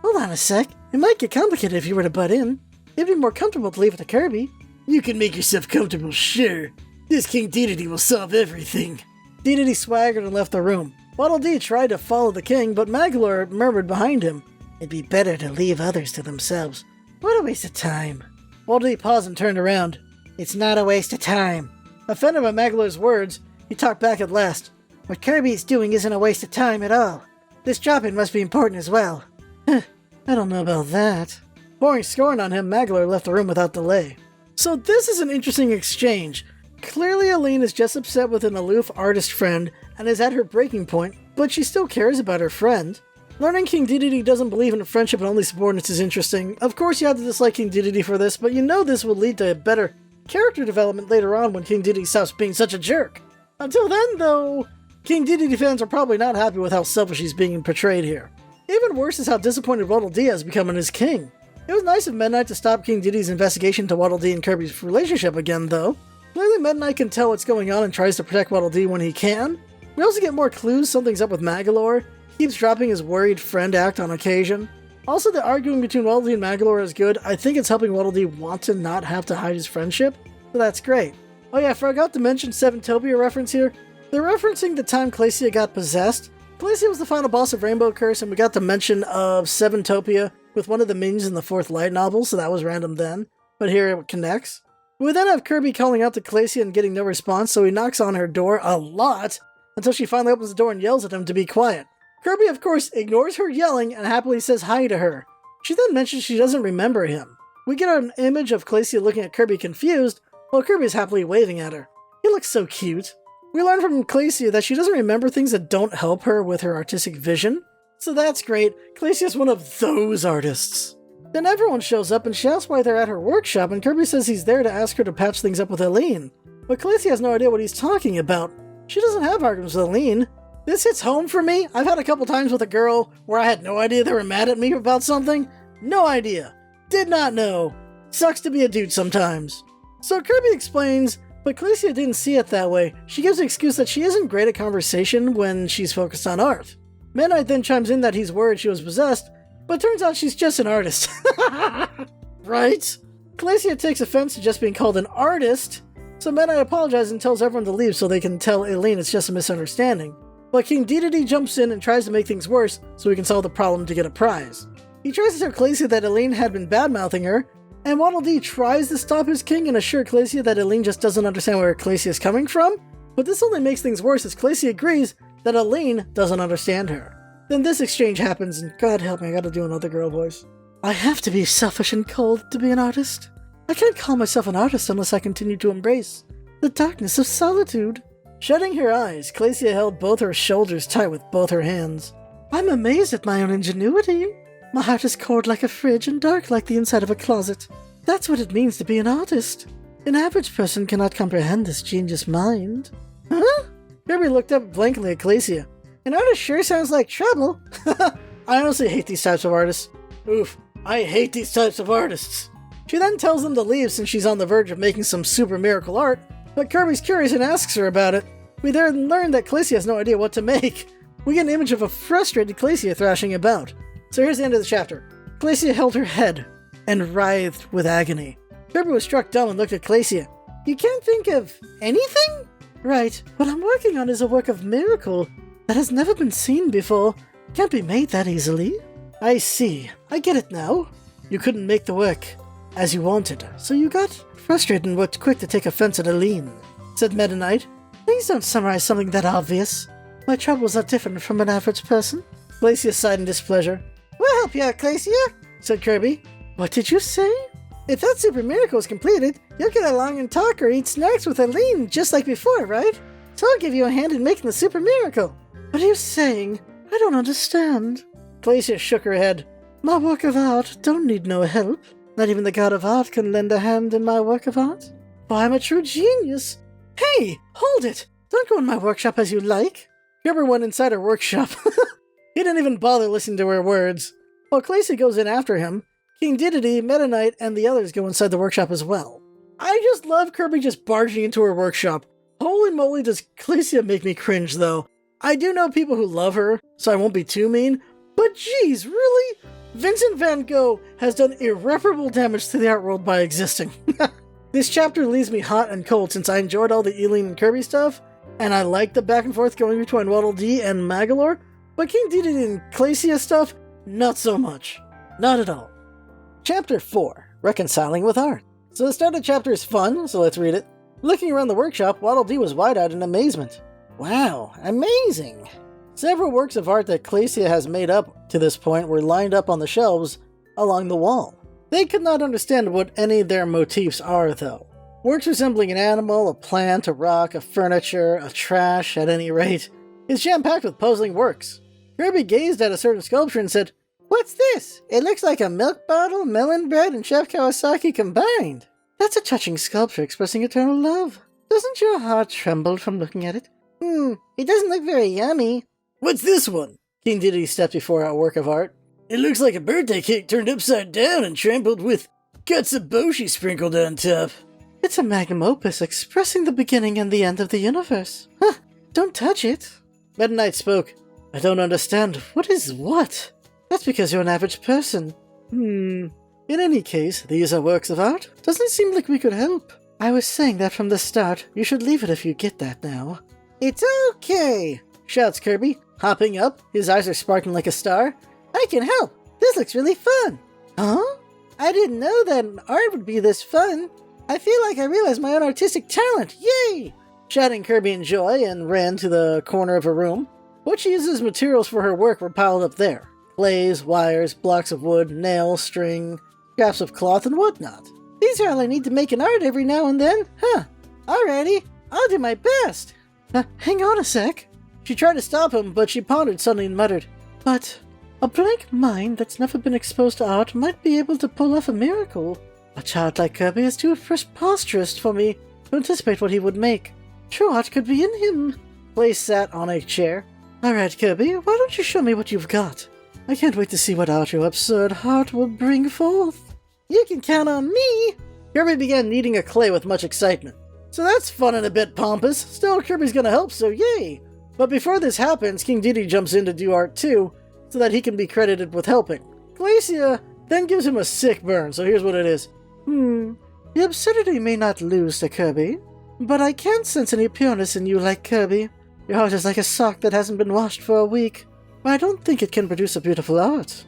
Hold on a sec. It might get complicated if you were to butt in. It'd be more comfortable to leave it to Kirby. You can make yourself comfortable, sure. This King Dedede will solve everything. Dedede swaggered and left the room. Waddle Dee tried to follow the king, but Magolor murmured behind him. It'd be better to leave others to themselves. What a waste of time. Waddle Dee paused and turned around. It's not a waste of time. Offended by Magolor's words, he talked back at last. What Kirby's doing isn't a waste of time at all. This jobbing must be important as well. I don't know about that. Pouring scorn on him, Magolor left the room without delay. So this is an interesting exchange. Clearly Eileen is just upset with an aloof artist friend and is at her breaking point, but she still cares about her friend. Learning King Dedede doesn't believe in friendship and only subordinates is interesting. Of course you have to dislike King Dedede for this, but you know this will lead to better character development later on when King Dedede stops being such a jerk. Until then, though, King Dedede fans are probably not happy with how selfish he's being portrayed here. Even worse is how disappointed Waddle Dee has become in his king. It was nice of Midnight to stop King Dedede's investigation to Waddle Dee and Kirby's relationship again, though. Clearly Midnight can tell what's going on and tries to protect Waddle Dee when he can. We also get more clues something's up with Magolor. He keeps dropping his worried friend act on occasion. Also, the arguing between Waddle Dee and Magolor is good. I think it's helping Waddle Dee want to not have to hide his friendship, so that's great. Oh yeah, I forgot to mention Seventopia reference here. They're referencing the time Glacia got possessed. Glacia was the final boss of Rainbow Curse, and we got the mention of Seventopia with one of the minions in the 4th Light Novel, so that was random then. But here it connects. We then have Kirby calling out to Glacia and getting no response, so he knocks on her door a lot, until she finally opens the door and yells at him to be quiet. Kirby, of course, ignores her yelling and happily says hi to her. She then mentions she doesn't remember him. We get an image of Glacia looking at Kirby confused, while Kirby is happily waving at her. He looks so cute. We learn from Glacia that she doesn't remember things that don't help her with her artistic vision. So that's great. Glacia's one of those artists. Then everyone shows up and she asks why they're at her workshop, and Kirby says he's there to ask her to patch things up with Eileen. But Glacia has no idea what he's talking about. She doesn't have arguments with Eileen. This hits home for me. I've had a couple times with a girl where I had no idea they were mad at me about something. No idea. Did not know. Sucks to be a dude sometimes. So Kirby explains, but Glacia didn't see it that way. She gives the excuse that she isn't great at conversation when she's focused on art. Midnight then chimes in that he's worried she was possessed, but turns out she's just an artist. Right? Glacia takes offense to just being called an artist, so Midnight apologizes and tells everyone to leave so they can tell Eileen it's just a misunderstanding. But King Dedede jumps in and tries to make things worse so he can solve the problem to get a prize. He tries to tell Glacia that Eileen had been bad-mouthing her, and Waddle Dee tries to stop his king and assure Glacia that Eileen just doesn't understand where Glacia is coming from, but this only makes things worse as Glacia agrees that Eileen doesn't understand her. Then this exchange happens, and God help me, I gotta do another girl voice. I have to be selfish and cold to be an artist. I can't call myself an artist unless I continue to embrace the darkness of solitude. Shutting her eyes, Glacia held both her shoulders tight with both her hands. I'm amazed at my own ingenuity. My heart is cold like a fridge and dark like the inside of a closet. That's what it means to be an artist. An average person cannot comprehend this genius mind. Huh? Kirby looked up blankly at Glacia. An artist sure sounds like trouble. I honestly hate these types of artists. Oof, I hate these types of artists. She then tells them to leave since she's on the verge of making some super miracle art, but Kirby's curious and asks her about it. We then learn that Glacia has no idea what to make. We get an image of a frustrated Glacia thrashing about. So here's the end of the chapter. Glacia held her head and writhed with agony. Kirby was struck dumb and looked at Glacia. You can't think of anything? Right, what I'm working on is a work of miracle that has never been seen before. Can't be made that easily. I see. I get it now. You couldn't make the work as you wanted, so you got frustrated and were quick to take offense at Aline, said Meta Knight. Please don't summarize something that obvious. My troubles are different from an average person. Glacia sighed in displeasure. We'll help you out, Glacia, said Kirby. What did you say? If that super miracle is completed, you'll get along and talk or eat snacks with Aline just like before, right? So I'll give you a hand in making the super miracle. What are you saying? I don't understand. Glacia shook her head. My work of art don't need no help. Not even the god of art can lend a hand in my work of art. Why, I'm a true genius. Hey, hold it! Don't go in my workshop as you like. Kirby went inside her workshop. He didn't even bother listening to her words. While Glacia goes in after him, King Dedede, Meta Knight, and the others go inside the workshop as well. I just love Kirby just barging into her workshop. Holy moly, does Glacia make me cringe, though. I do know people who love her, so I won't be too mean, but geez, really? Vincent Van Gogh has done irreparable damage to the art world by existing. This chapter leaves me hot and cold since I enjoyed all the Eileen and Kirby stuff, and I like the back and forth going between Waddle Dee and Magolor, but King Dedede and Glacia stuff, not so much. Not at all. Chapter 4, Reconciling with Art. So the start of the chapter is fun, so let's read it. Looking around the workshop, Waddle Dee was wide-eyed in amazement. Wow, amazing! Several works of art that Glacia has made up to this point were lined up on the shelves along the wall. They could not understand what any of their motifs are, though. Works resembling an animal, a plant, a rock, a furniture, a trash, at any rate, is jam-packed with puzzling works. Kirby gazed at a certain sculpture and said, What's this? It looks like a milk bottle, melon bread, and Chef Kawasaki combined. That's a touching sculpture expressing eternal love. Doesn't your heart tremble from looking at it? It doesn't look very yummy. What's this one? King Dedede stepped before a work of art. It looks like a birthday cake turned upside down and trampled with katsuboshi sprinkled on top. It's a magnum opus expressing the beginning and the end of the universe. Huh, don't touch it. Meta Knight spoke. I don't understand. What is what? That's because you're an average person. In any case, these are works of art. Doesn't seem like we could help. I was saying that from the start. You should leave it if you get that now. It's okay, shouts Kirby, hopping up. His eyes are sparkling like a star. I can help. This looks really fun. Huh? I didn't know that art would be this fun. I feel like I realized my own artistic talent. Yay! Shouting Kirby in joy and ran to the corner of her room. What she uses as materials for her work were piled up there. Clays, wires, blocks of wood, nails, string, scraps of cloth, and whatnot. These are all I need to make an art every now and then. Huh. Alrighty. I'll do my best. Hang on a sec. She tried to stop him, but she pondered suddenly and muttered, But a blank mind that's never been exposed to art might be able to pull off a miracle. A child like Kirby is too preposterous for me to anticipate what he would make. True art could be in him. Blaze sat on a chair. Alright, Kirby, why don't you show me what you've got? I can't wait to see what art your absurd heart will bring forth. You can count on me! Kirby began kneading a clay with much excitement. So that's fun and a bit pompous. Still, Kirby's gonna help, so yay! But before this happens, King Dedede jumps in to do art too, so that he can be credited with helping. Glacia then gives him a sick burn, so here's what it is. The absurdity may not lose to Kirby, but I can't sense any pureness in you like Kirby. Your heart is like a sock that hasn't been washed for a week. But I don't think it can produce a beautiful art.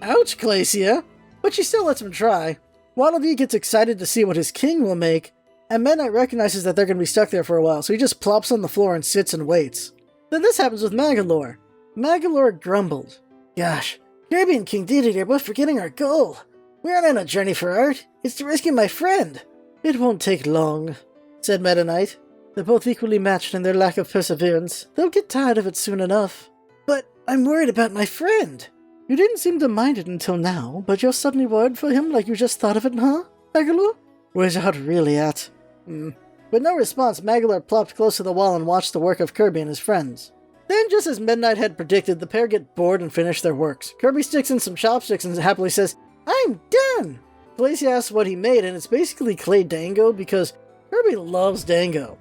Ouch, Glacia! But she still lets him try. Waddle Dee gets excited to see what his king will make, and Meta Knight recognizes that they're going to be stuck there for a while, so he just plops on the floor and sits and waits. Then this happens with Magolor. Magolor grumbled. Gosh, Kirby and King Dedede are both forgetting our goal. We aren't on a journey for art. It's to rescue my friend. It won't take long, said Meta Knight. They're both equally matched in their lack of perseverance. They'll get tired of it soon enough. But I'm worried about my friend. You didn't seem to mind it until now, but you're suddenly worried for him like you just thought of it, huh, Magolor? Where's your heart really at? With no response, Magolor plopped close to the wall and watched the work of Kirby and his friends. Then, just as Midnight had predicted, the pair get bored and finish their works. Kirby sticks in some chopsticks and happily says, I'm done! Glacia asks what he made, and it's basically clay dango because Kirby loves dango.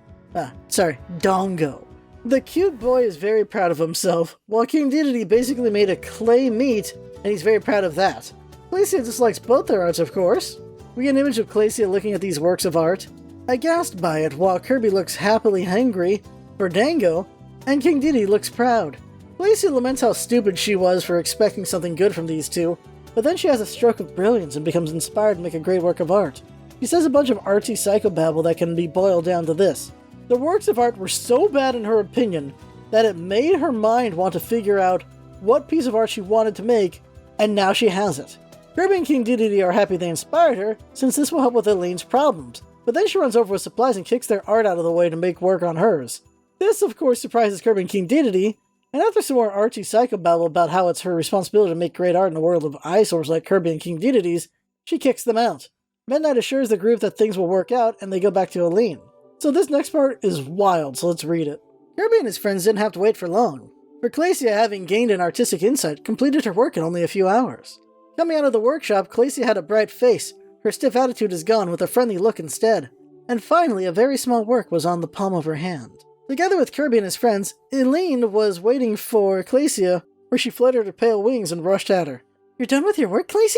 Dongo. The cute boy is very proud of himself, while King Dedede basically made a clay meat, and he's very proud of that. Glacia dislikes both their arts, of course. We get an image of Glacia looking at these works of art, aghast by it, while Kirby looks happily hungry for dango, and King Dedede looks proud. Glacia laments how stupid she was for expecting something good from these two, but then she has a stroke of brilliance and becomes inspired to make a great work of art. She says a bunch of artsy psychobabble that can be boiled down to this. The works of art were so bad in her opinion that it made her mind want to figure out what piece of art she wanted to make, and now she has it. Kirby and King Dedede are happy they inspired her, since this will help with Eileen's problems, but then she runs over with supplies and kicks their art out of the way to make work on hers. This, of course, surprises Kirby and King Dedede, and after some more artsy psychobabble about how it's her responsibility to make great art in a world of eyesores like Kirby and King Dedede's, she kicks them out. Midnight assures the group that things will work out, and they go back to Eileen. So this next part is wild, so let's read it. Kirby and his friends didn't have to wait for long, for Glacia, having gained an artistic insight, completed her work in only a few hours. Coming out of the workshop, Glacia had a bright face. Her stiff attitude is gone, with a friendly look instead. And finally, a very small work was on the palm of her hand. Together with Kirby and his friends, Eileen was waiting for Glacia, where she fluttered her pale wings and rushed at her. You're done with your work, Glacia?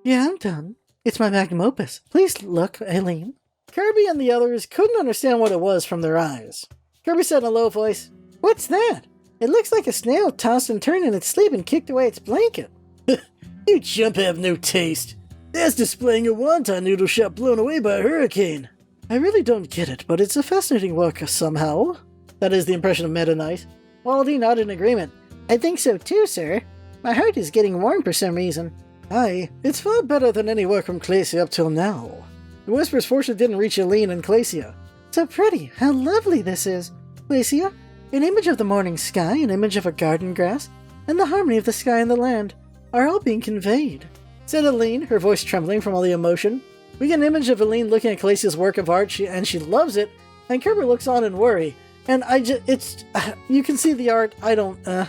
Yeah, I'm done. It's my magnum opus. Please look, Eileen. Kirby and the others couldn't understand what it was from their eyes. Kirby said in a low voice, What's that? It looks like a snail tossed and turned in its sleep and kicked away its blanket. You chump have no taste. That's displaying a wonton noodle shop blown away by a hurricane. I really don't get it, but it's a fascinating work somehow. That is the impression of Meta Knight. Waldy nodded in agreement. I think so too, sir. My heart is getting warm for some reason. Aye, it's far better than any work from Glacia up till now. The whispers fortunately didn't reach Eileen and Glacia. So pretty, how lovely this is. Glacia, an image of the morning sky, an image of a garden grass, and the harmony of the sky and the land are all being conveyed, said Eileen, her voice trembling from all the emotion. We get an image of Eileen looking at Glacia's work of art, and she loves it, and Kirby looks on in worry. And you can see the art,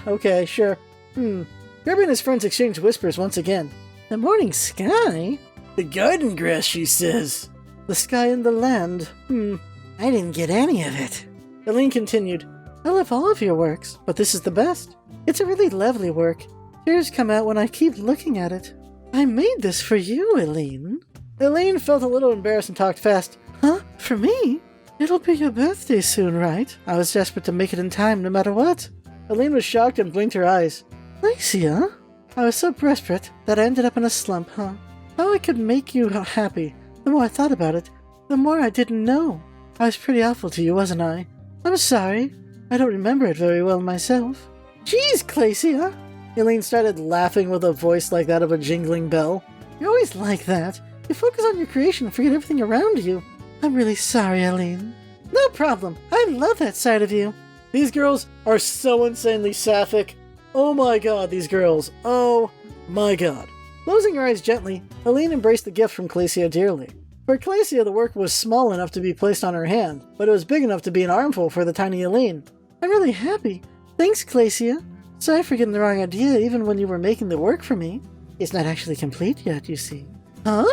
okay, sure. Kirby and his friends exchange whispers once again. The morning sky? The garden grass, she says. The sky and the land. I didn't get any of it. Eileen continued. I love all of your works, but this is the best. It's a really lovely work. Tears come out when I keep looking at it. I made this for you, Eileen. Eileen felt a little embarrassed and talked fast. Huh? For me? It'll be your birthday soon, right? I was desperate to make it in time, no matter what. Eileen was shocked and blinked her eyes. Glacia? I was so desperate that I ended up in a slump, huh? How I could make you happy. The more I thought about it, the more I didn't know. I was pretty awful to you, wasn't I? I'm sorry. I don't remember it very well myself. Jeez, Glacia! Eileen started laughing with a voice like that of a jingling bell. You're always like that. You focus on your creation and forget everything around you. I'm really sorry, Eileen. No problem. I love that side of you. These girls are so insanely sapphic. Oh my god, these girls. Oh my god. Closing her eyes gently, Eileen embraced the gift from Glacia dearly. For Glacia, the work was small enough to be placed on her hand, but it was big enough to be an armful for the tiny Eileen. I'm really happy. Thanks, Glacia. Sorry for getting the wrong idea even when you were making the work for me. It's not actually complete yet, you see. Huh?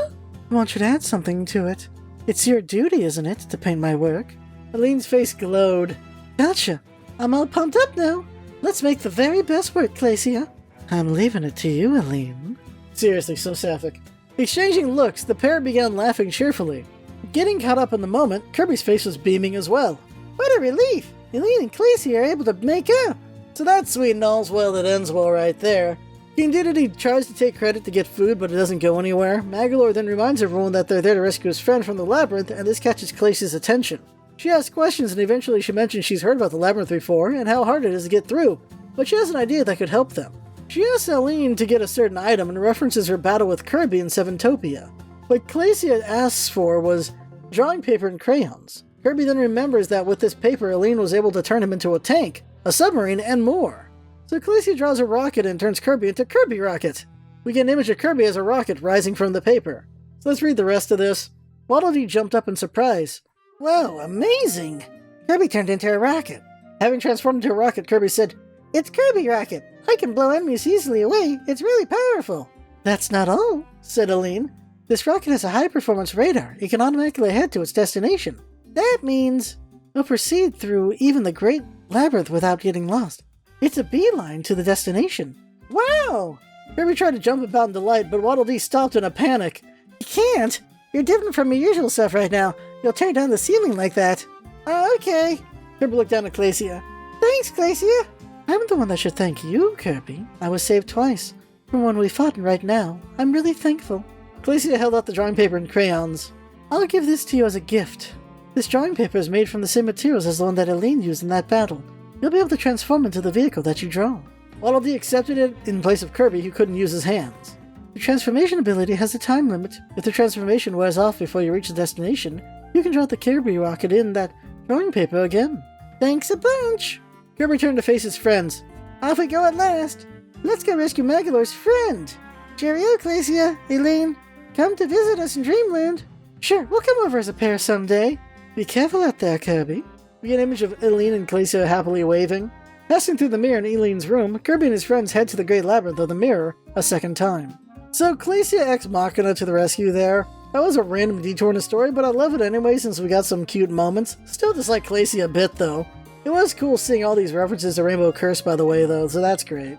I want you to add something to it. It's your duty, isn't it, to paint my work? Eileen's face glowed. Gotcha. I'm all pumped up now. Let's make the very best work, Glacia. I'm leaving it to you, Eileen. Seriously, so sapphic. Exchanging looks, the pair began laughing cheerfully. Getting caught up in the moment, Kirby's face was beaming as well. What a relief! Eileen and Glacia are able to make up! So that's sweet and all's well that ends well right there. King Dedede tries to take credit to get food, but it doesn't go anywhere. Magolor then reminds everyone that they're there to rescue his friend from the Labyrinth, and this catches Glacia's attention. She asks questions, and eventually she mentions she's heard about the Labyrinth before, and how hard it is to get through, but she has an idea that could help them. She asks Aline to get a certain item and references her battle with Kirby in Seventopia. What Glacia asks for was drawing paper and crayons. Kirby then remembers that with this paper, Aline was able to turn him into a tank, a submarine, and more. So Glacia draws a rocket and turns Kirby into Kirby Rocket. We get an image of Kirby as a rocket rising from the paper. So let's read the rest of this. Waddle Dee jumped up in surprise. Wow, amazing! Kirby turned into a rocket. Having transformed into a rocket, Kirby said, "It's Kirby Rocket! I can blow enemies easily away. It's really powerful." "That's not all," said Aline. "This rocket has a high-performance radar. It can automatically head to its destination. That means it'll proceed through even the Great Labyrinth without getting lost. It's a beeline to the destination." Wow! Kirby tried to jump about in delight, but Waddle Dee stopped in a panic. "You can't! You're different from your usual self right now. You'll tear down the ceiling like that." Okay. Kirby looked down at Glacia. "Thanks, Glacia." "I'm the one that should thank you, Kirby. I was saved twice. From when we fought and right now. I'm really thankful." Glacia held out the drawing paper and crayons. "I'll give this to you as a gift. This drawing paper is made from the same materials as the one that Aline used in that battle. You'll be able to transform into the vehicle that you draw." Waddle Dee accepted it in place of Kirby, who couldn't use his hands. "The transformation ability has a time limit. If the transformation wears off before you reach the destination, you can draw the Kirby Rocket in that drawing paper again." "Thanks a bunch." Kirby turned to face his friends. "Off we go at last. Let's go rescue Magolor's friend. Cheerio, Glacia, Aline. Come to visit us in Dreamland." "Sure, we'll come over as a pair someday." "Be careful out there, Kirby." We get an image of Aline and Glacia happily waving. Passing through the mirror in Aline's room, Kirby and his friends head to the Great Labyrinth of the Mirror a second time. So Glacia ex Machina to the rescue there. That was a random detour in the story, but I love it anyway since we got some cute moments. Still dislike Glacia a bit though. It was cool seeing all these references to Rainbow Curse by the way though, so that's great.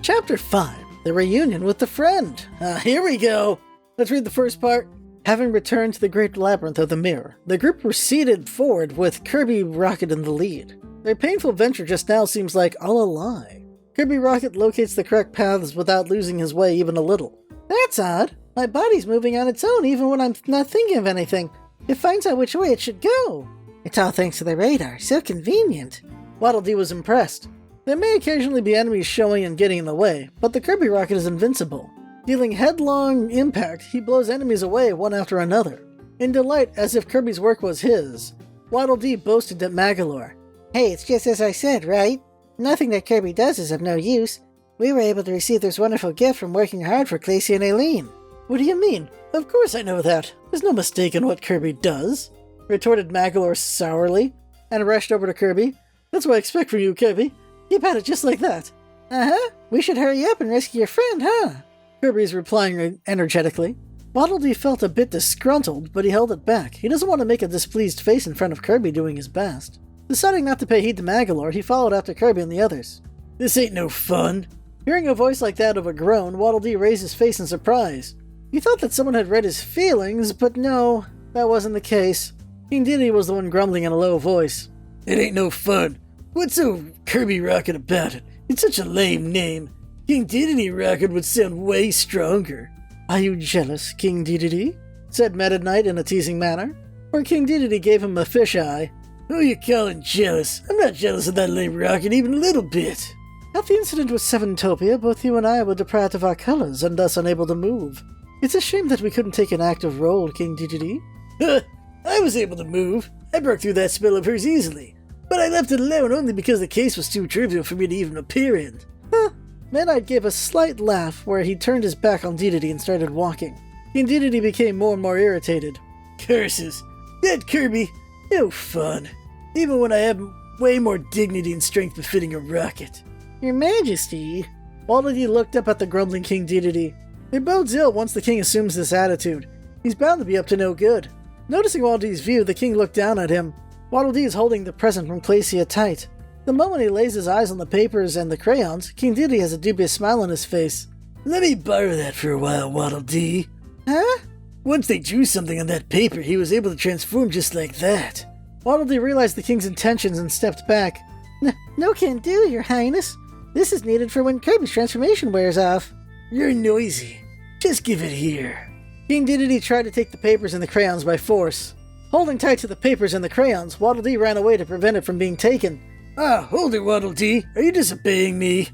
Chapter 5. The Reunion with the Friend. Here we go! Let's read the first part. Having returned to the Great Labyrinth of the Mirror, the group proceeded forward with Kirby Rocket in the lead. Their painful venture just now seems like all a lie. Kirby Rocket locates the correct paths without losing his way even a little. "That's odd. My body's moving on its own even when I'm not thinking of anything. It finds out which way it should go. It's all thanks to the radar. So convenient." Waddle Dee was impressed. There may occasionally be enemies showing and getting in the way, but the Kirby Rocket is invincible. Dealing headlong impact, he blows enemies away one after another. In delight, as if Kirby's work was his, Waddle Dee boasted at Magolor. "Hey, it's just as I said, right? Nothing that Kirby does is of no use. We were able to receive this wonderful gift from working hard for Glacia and Aline." "What do you mean? Of course I know that. There's no mistake in what Kirby does," retorted Magolor sourly, and rushed over to Kirby. "That's what I expect from you, Kirby. Keep at it just like that." "Uh-huh. We should hurry up and rescue your friend, huh?" Kirby's replying energetically. Waddle Dee felt a bit disgruntled, but he held it back. He doesn't want to make a displeased face in front of Kirby doing his best. Deciding not to pay heed to Magolor, he followed after Kirby and the others. "This ain't no fun." Hearing a voice like that of a groan, Waddle Dee raised his face in surprise. He thought that someone had read his feelings, but no, that wasn't the case. King Dedede was the one grumbling in a low voice. "It ain't no fun. What's so Kirby Rocket about it? It's such a lame name. King Dedede Rocket would sound way stronger." "Are you jealous, King Dedede?" said Meta Knight in a teasing manner. Or King Dedede gave him a fisheye. "Who you calling jealous? I'm not jealous of that lame rocket even a little bit." "At the incident with Seventopia, both you and I were deprived of our colors and thus unable to move. It's a shame that we couldn't take an active role, King Dedede." I was able to move. I broke through that spell of hers easily. But I left it alone only because the case was too trivial for me to even appear in." Meta Knight gave a slight laugh where he turned his back on Dedede and started walking. King Dedede became more and more irritated. "Curses! That Kirby! No fun. Even when I have way more dignity and strength befitting a rocket." "Your Majesty." Waddle Dee looked up at the grumbling King Dedede. It bodes ill once the king assumes this attitude. He's bound to be up to no good. Noticing Waddle Dee's view, the king looked down at him. Waddle Dee is holding the present from Glacia tight. The moment he lays his eyes on the papers and the crayons, King Dedede has a dubious smile on his face. "Let me borrow that for a while, Waddle Dee." "Huh?" "Once they drew something on that paper, he was able to transform just like that." Waddle Dee realized the king's intentions and stepped back. No can do, your highness. This is needed for when Kirby's transformation wears off." "You're noisy. Just give it here." King Dedede tried to take the papers and the crayons by force. Holding tight to the papers and the crayons, Waddle Dee ran away to prevent it from being taken. "Ah, hold it, Waddle Dee. Are you disobeying me?"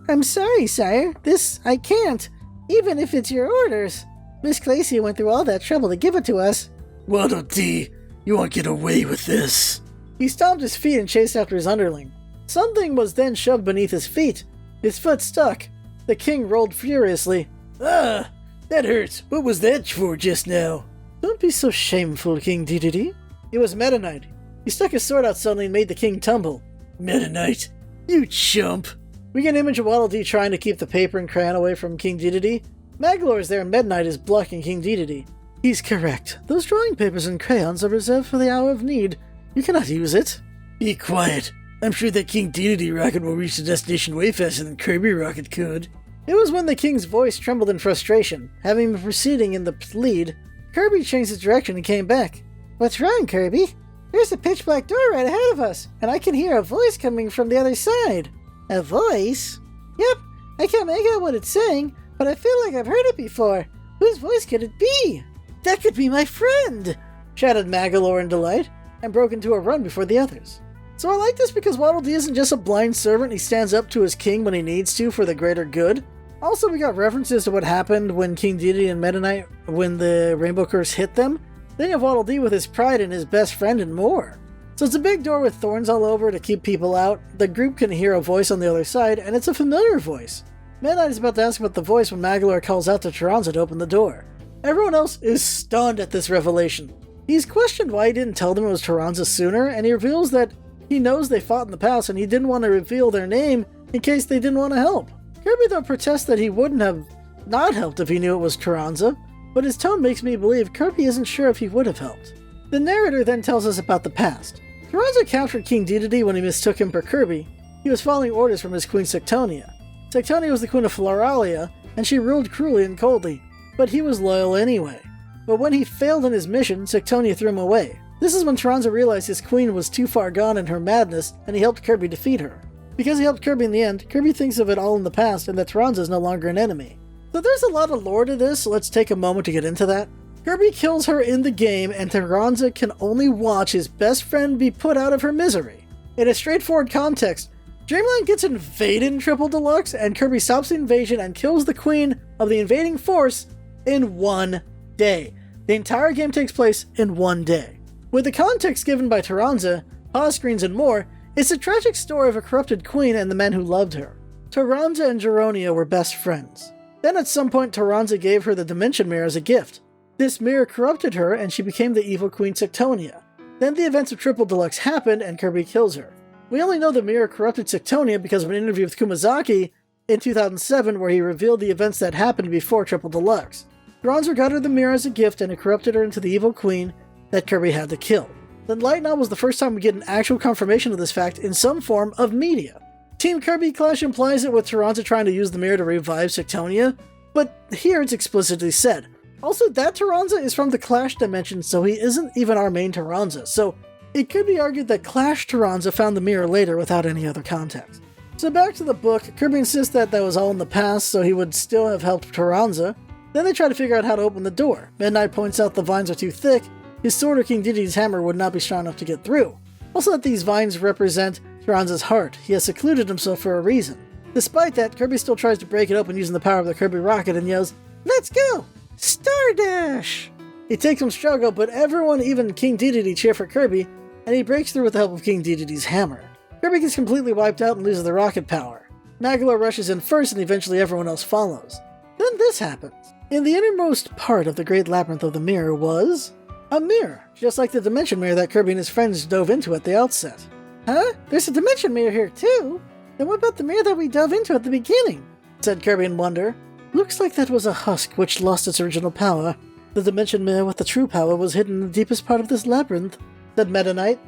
I'm sorry, sire. This, I can't. Even if it's your orders. Miss Clacy went through all that trouble to give it to us. Waddle Dee, you won't get away with this. He stomped his feet and chased after his underling. Something was then shoved beneath his feet. His foot stuck. The king rolled furiously. Ah, that hurts. What was that for just now? Don't be so shameful, King Dedede. It was Meta Knight. He stuck his sword out suddenly and made the king tumble. Meta Knight, you chump. We get an image of Waddle Dee trying to keep the paper and crayon away from King Dedede. Magolor is there and Meta Knight is blocking King Dedede. He's correct. Those drawing papers and crayons are reserved for the hour of need. You cannot use it. Be quiet. I'm sure that King Dedede rocket will reach the destination way faster than Kirby rocket could. It was when the king's voice trembled in frustration. Having been proceeding in the lead, Kirby changed his direction and came back. What's wrong, Kirby? There's a pitch-black door right ahead of us, and I can hear a voice coming from the other side. A voice? Yep, I can't make out what it's saying, but I feel like I've heard it before. Whose voice could it be? That could be my friend! Shouted Magolor in delight, and broke into a run before the others. So I like this because Waddle Dee isn't just a blind servant, he stands up to his king when he needs to for the greater good. Also, we got references to what happened when King Dedede and Meta Knight, when the Rainbow Curse hit them. Then you have Waddle Dee with his pride and his best friend and more. So it's a big door with thorns all over to keep people out. The group can hear a voice on the other side, and it's a familiar voice. Meta Knight is about to ask about the voice when Magolor calls out to Taranza to open the door. Everyone else is stunned at this revelation. He's questioned why he didn't tell them it was Taranza sooner, and he reveals that he knows they fought in the past and he didn't want to reveal their name in case they didn't want to help. Kirby though protests that he wouldn't have not helped if he knew it was Taranza, but his tone makes me believe Kirby isn't sure if he would have helped. The narrator then tells us about the past. Taranza captured King Dedede when he mistook him for Kirby. He was following orders from his queen Sectonia. Sectonia was the queen of Floralia, and she ruled cruelly and coldly, but he was loyal anyway. But when he failed in his mission, Sectonia threw him away. This is when Taranza realized his queen was too far gone in her madness, and he helped Kirby defeat her. Because he helped Kirby in the end, Kirby thinks of it all in the past and that Taranza is no longer an enemy. So there's a lot of lore to this, so let's take a moment to get into that. Kirby kills her in the game, and Taranza can only watch his best friend be put out of her misery. In a straightforward context, Dreamland gets invaded in Triple Deluxe, and Kirby stops the invasion and kills the queen of the invading force in one day. The entire game takes place in one day. With the context given by Taranza, pause screens and more, it's a tragic story of a corrupted queen and the men who loved her. Taranza and Geronia were best friends. Then at some point Taranza gave her the Dimension Mirror as a gift. This mirror corrupted her and she became the evil Queen Sectonia. Then the events of Triple Deluxe happened and Kirby kills her. We only know the mirror corrupted Sectonia because of an interview with Kumazaki in 2007 where he revealed the events that happened before Triple Deluxe. Taranza got her the mirror as a gift and it corrupted her into the evil queen that Kirby had to kill. The light novel was the first time we get an actual confirmation of this fact in some form of media. Team Kirby Clash implies it with Taranza trying to use the mirror to revive Sectonia, but here it's explicitly said. Also, that Taranza is from the Clash dimension, so he isn't even our main Taranza, so it could be argued that Clash Taranza found the mirror later without any other context. So back to the book, Kirby insists that was all in the past, so he would still have helped Taranza. Then they try to figure out how to open the door. Midnight points out the vines are too thick. His sword or King Dedede's hammer would not be strong enough to get through. Also that these vines represent Taranza's heart. He has secluded himself for a reason. Despite that, Kirby still tries to break it open using the power of the Kirby rocket and yells, "Let's go! Star Dash!" It takes some struggle, but everyone, even King Dedede, cheer for Kirby, and he breaks through with the help of King Dedede's hammer. Kirby gets completely wiped out and loses the rocket power. Magolor rushes in first and eventually everyone else follows. Then this happens. In the innermost part of the Great Labyrinth of the Mirror was a mirror, just like the Dimension Mirror that Kirby and his friends dove into at the outset. Huh? There's a Dimension Mirror here too? Then what about the mirror that we dove into at the beginning? Said Kirby in wonder. Looks like that was a husk which lost its original power. The Dimension Mirror with the true power was hidden in the deepest part of this labyrinth, said Meta Knight.